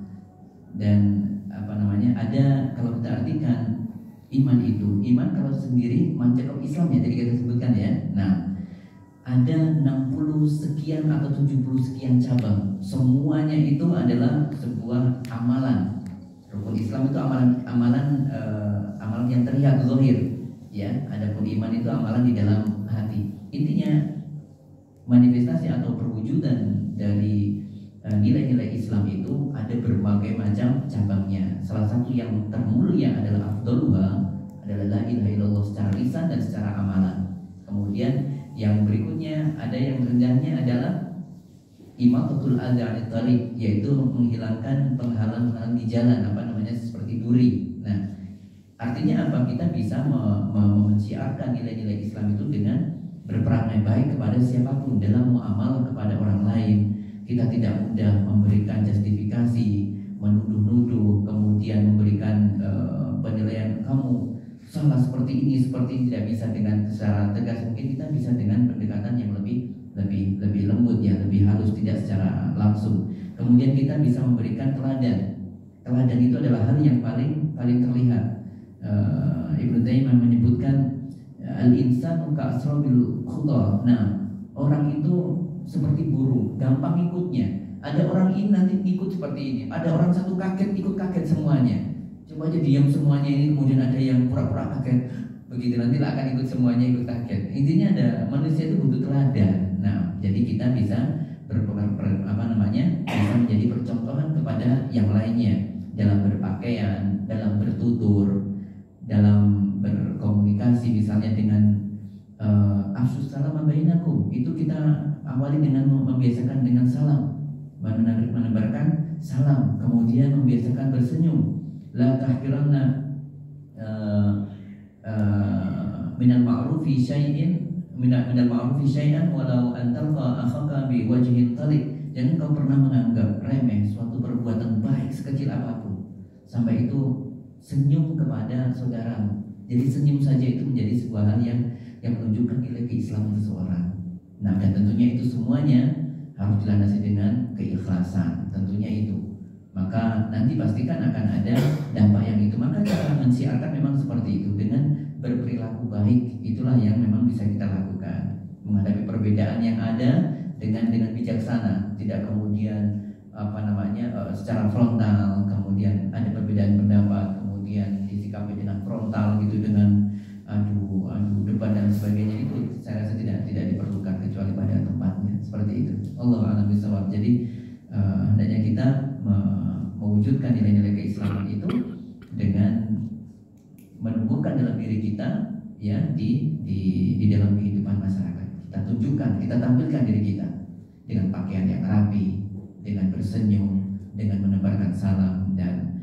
A: dan ada kalau kita artikan iman kalau sendiri macam Islam ya, tadi kita sebutkan ya. Nah, ada 60 sekian atau 70 sekian cabang. Semuanya itu adalah sebuah amalan. Rukun Islam itu amalan yang terlihat zahir, ya. Adapun iman itu amalan di dalam hati. Intinya manifestasi atau perwujudan dari nilai-nilai Islam itu ada berbagai macam cabangnya. Salah satu yang termulia adalah afdaluha adalah la ilaha illallah secara lisan dan secara amalan. Kemudian yang berikutnya ada yang rendahnya adalah imatatul adza 'anit thariq, yaitu menghilangkan penghalang-penghalang di jalan, seperti duri. Nah, artinya apa? Kita bisa menciarkan nilai-nilai Islam itu dengan berperangai baik kepada siapapun dalam muamalah kepada orang lain. Kita tidak mudah memberikan justifikasi, menuduh-nuduh, kemudian memberikan penilaian kamu salah seperti ini tidak bisa dengan secara tegas. Mungkin kita bisa dengan pendekatan yang lebih lembut ya, lebih halus, tidak secara langsung. Kemudian kita bisa memberikan teladan. Teladan itu adalah hal yang paling terlihat. Ibnu Taimiyah menyebutkan al-insanu ka'asrabil khudar. Nah, orang itu seperti burung, gampang ikutnya. Ada orang ini nanti ikut seperti ini, ada orang satu kaget ikut kaget semuanya. Coba aja diam semuanya ini, kemudian ada yang pura-pura kaget, begitu nanti akan ikut semuanya ikut kaget. Intinya ada manusia itu butuh teladan. Nah, jadi kita bisa bisa menjadi percontohan kepada yang lainnya dalam berpakaian, dalam bertutur, dalam berkomunikasi, misalnya dengan afsus salam bainakum. Itu kita awali dengan membiasakan dengan salam, menebarkan salam, kemudian membiasakan bersenyum. La tahqiranna minal ma'rufi syai'an walau an talqa akhaka bi wajhin taliq. Jangan kau pernah menganggap remeh suatu perbuatan baik sekecil apapun, sampai itu senyum kepada saudaramu. Jadi senyum saja itu menjadi sebuah hal yang menunjukkan nilai keislaman seseorang. Nah, dan tentunya itu semuanya harus dilandasi dengan keikhlasan, tentunya itu. Maka nanti pastikan akan ada dampak yang itu. Maka cara mensiarkan memang seperti itu, dengan berperilaku baik. Itulah yang memang bisa kita lakukan, menghadapi perbedaan yang ada dengan bijaksana, tidak kemudian secara frontal, kemudian ada perbedaan pendapat, kemudian disikapi dengan frontal gitu, dengan adu debat dan sebagainya. Itu saya rasa tidak diperlukan kecuali pada tempatnya, seperti itu. Allahu a'lam bishawab. Jadi hendaknya kita mewujudkan nilai-nilai keislaman itu dengan menumbuhkan dalam diri kita ya di dalam kehidupan masyarakat. Kita tunjukkan, kita tampilkan diri kita dengan pakaian yang rapi, dengan bersenyum, dengan menebarkan salam, dan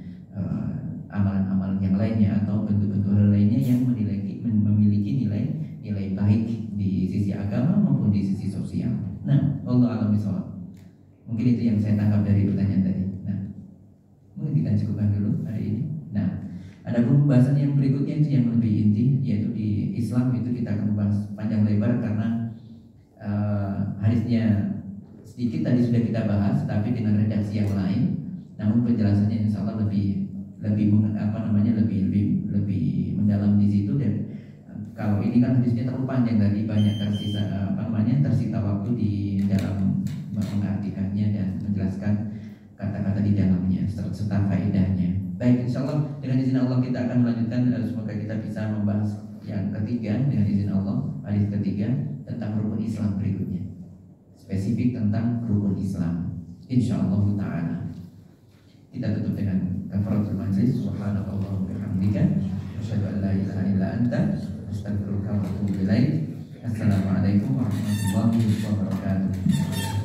A: amalan-amalan yang lainnya atau bentuk-bentuk hal lainnya yang memiliki nilai baik di sisi agama maupun di sisi sosial. Nah, wallahu a'lam bishawab. Mungkin itu yang saya tangkap dari pertanyaan tadi. Nah, mungkin kita cukupkan dulu hari ini. Nah, ada pembahasan yang berikutnya itu yang lebih inti, yaitu di Islam. Itu kita akan membahas panjang lebar karena hadisnya sedikit tadi sudah kita bahas, tapi dengan redaksi yang lain. Namun penjelasannya insya Allah lebih mendalam di situ. Dan kalau ini kan hadisnya terlalu panjang tadi, banyak tersita waktu di dalam mengartikannya dan menjelaskan kata-kata di dalamnya serta faedahnya. Baik, insya Allah dengan izin Allah kita akan melanjutkan. Semoga kita bisa membahas yang ketiga dengan izin Allah, hadis ketiga tentang rukun Islam berikutnya, spesifik tentang rukun Islam. insyaallah taala. Kita tutup dengan kafaratul majlis. Subhanallah bihamdika asyhadu an la ilaha illa anta astaghfiruka wa atubu ilaik. Assalamualaikum warahmatullahi wabarakatuh.